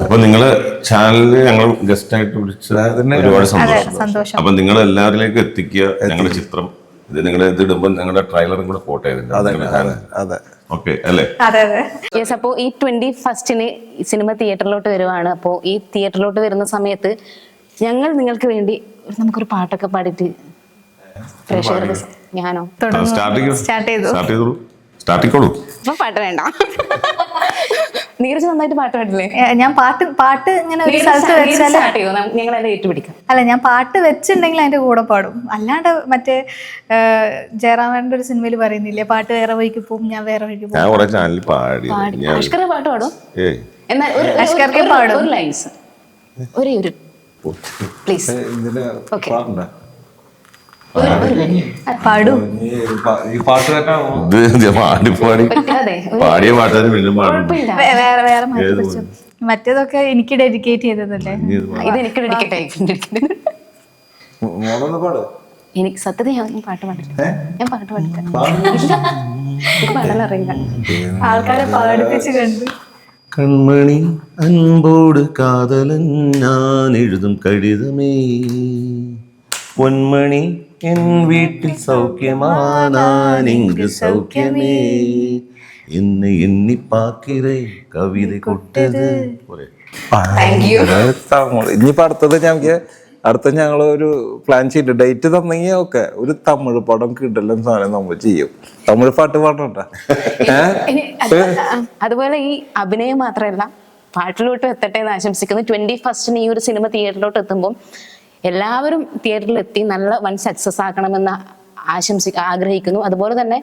അപ്പൊ നിങ്ങള് ചാനലില് ഞങ്ങൾ ഗസ്റ്റ് ആയിട്ട് വിളിച്ചത് ഒരുപാട് സന്തോഷം. അപ്പൊ നിങ്ങൾ എല്ലാവരിലേക്കും എത്തിക്കുക ഞങ്ങളുടെ ചിത്രം. ഇത് നിങ്ങളുടെ ഇത് ഇടുമ്പോൾ ഞങ്ങളുടെ ട്രെയിലറും കൂടെ പോട്ടെ. അതെ ഓക്കെ അല്ലേ? അതെ അതെ. യെസ്, അപ്പോൾ ഈ 21st സിനിമ തിയേറ്ററിലോട്ട് വരുവാണ്. അപ്പോൾ ഈ തിയേറ്ററിലോട്ട് വരുന്ന സമയത്ത് ഞങ്ങൾ നിങ്ങൾക്ക് വേണ്ടി നമുക്കൊരു പാട്ടൊക്കെ പാടിയിട്ട് പ്രേക്ഷകർക്ക് ഞാനോ സ്റ്റാർട്ടിക്കോളൂ. അപ്പൊ പാട്ട് വേണ്ട. നീരജ് നന്നായിട്ട് പാട്ട് പാടില്ലേ? ഞാൻ പാട്ട് ഇങ്ങനെ ഒരു സ്ഥലത്ത് വെച്ചാൽ സ്റ്റാർട്ട് ചെയ്യോ, ഞങ്ങൾ അത് ഏറ്റുപിടിക്കാം. അല്ല, ഞാൻ പാട്ട് വെച്ചിട്ടുണ്ടെങ്കിൽ അതിന്റെ കൂടെ പാടും. അല്ലാണ്ട് മറ്റേ ജയറാമന്റെ ഒരു സിനിമയിൽ പറയുന്നില്ലേ, പാട്ട് വേറെ വഴിക്ക് പോകും ഞാൻ വേറെ വഴിക്ക് പോകും. ഞാൻ കുറെ ചാനലിൽ പാടി. അഷ്കർ പാട്ട് പാടും. ഏയ് എന്നാൽ അഷ്കർക്ക് പാടും. ഒരു ലൈൻസ്, ഒരേ ഒരു പ്ലീസ്. ഇതിന് ഓക്കെ, പാടണ്ട. പാടും. ഈ പാട്ട് കേട്ടാണോ? ഇത് പാടി അതെ, പാടിയ പാട്ടുകാർ വീണ്ടും പാടും. കുഴപ്പമില്ല. വേറെ വേറെ മാറ്റി പിടിച്ചു. മറ്റേതൊക്കെ എനിക്ക് ഡെഡിക്കേറ്റ് ചെയ്തതല്ലേ. ഇത് എനിക്ക് ഡെഡിക്കേറ്റ് ആയിട്ടുണ്ട്. മോളൊന്ന് പാട്. എനിക്ക് സത്യത ഞാൻ പാട്ട് പാടില്ല. ഞാൻ പാട്ട് പാടില്ല. എനിക്ക് പാടാൻ അറിയില്ല. ആൾക്കാരെ പാടിപ്പിച്ച് കണ്ട്. കൺമണി അൻപോട് കാതലൻ ഞാൻ എഴുതും കടിതമേ, പൊന്മണി എൻ വീട്ടിൽ സൗഖ്യമാനാൻ ഇങ്ങ് സൗഖ്യമേ, എന്നെ എണ്ണി പാക്കിരേ കവിത കൊട്ടത്. ഇനിയിപ്പോ അടുത്തത് ഞങ്ങൾക്ക് ഞങ്ങൾ ഒരു പ്ലാൻ ചെയ്തിട്ട് ഡേറ്റ് തന്നെങ്കിൽ ഓക്കെ, ഒരു തമിഴ് പടം കിട്ടലും സാധനം നമ്മൾ ചെയ്യും. തമിഴ് പാട്ട് പാടണ്ട. അതുപോലെ ഈ അഭിനയം മാത്രമല്ല, പാട്ടിലോട്ട് എത്തട്ടെ എന്ന് ആശംസിക്കുന്നു. 21st ഈ ഒരു സിനിമ തിയേറ്ററിലോട്ട് എത്തുമ്പോൾ എല്ലാവരും തിയേറ്ററിൽ എത്തി നല്ല വൺ സക്സസ് ആക്കണമെന്ന് ആഗ്രഹിക്കുന്നു. അതുപോലെ തന്നെ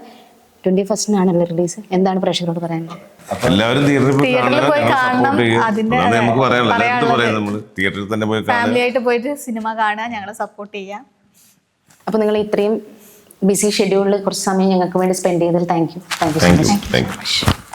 21st റിലീസ്. എന്താണ് പ്രേക്ഷകരോട് പറയാനുള്ളത്? എല്ലാവരും തിയേറ്ററിൽ പോയി കാണണം. അതിന്റെ നമുക്ക് പറയാനുള്ളത് തിയേറ്ററിൽ തന്നെ പോയി ഫാമിലി ആയിട്ട് പോയിട്ട് സിനിമ കാണുക, ഞങ്ങളെ സപ്പോർട്ട് ചെയ്യാം. അപ്പൊ നിങ്ങൾ ഇത്രയും ബിസി ഷെഡ്യൂളിൽ കുറച്ച് സമയം ഞങ്ങൾക്ക് വേണ്ടി സ്പെൻഡ് ചെയ്തതിൽ താങ്ക് യു. Thank you.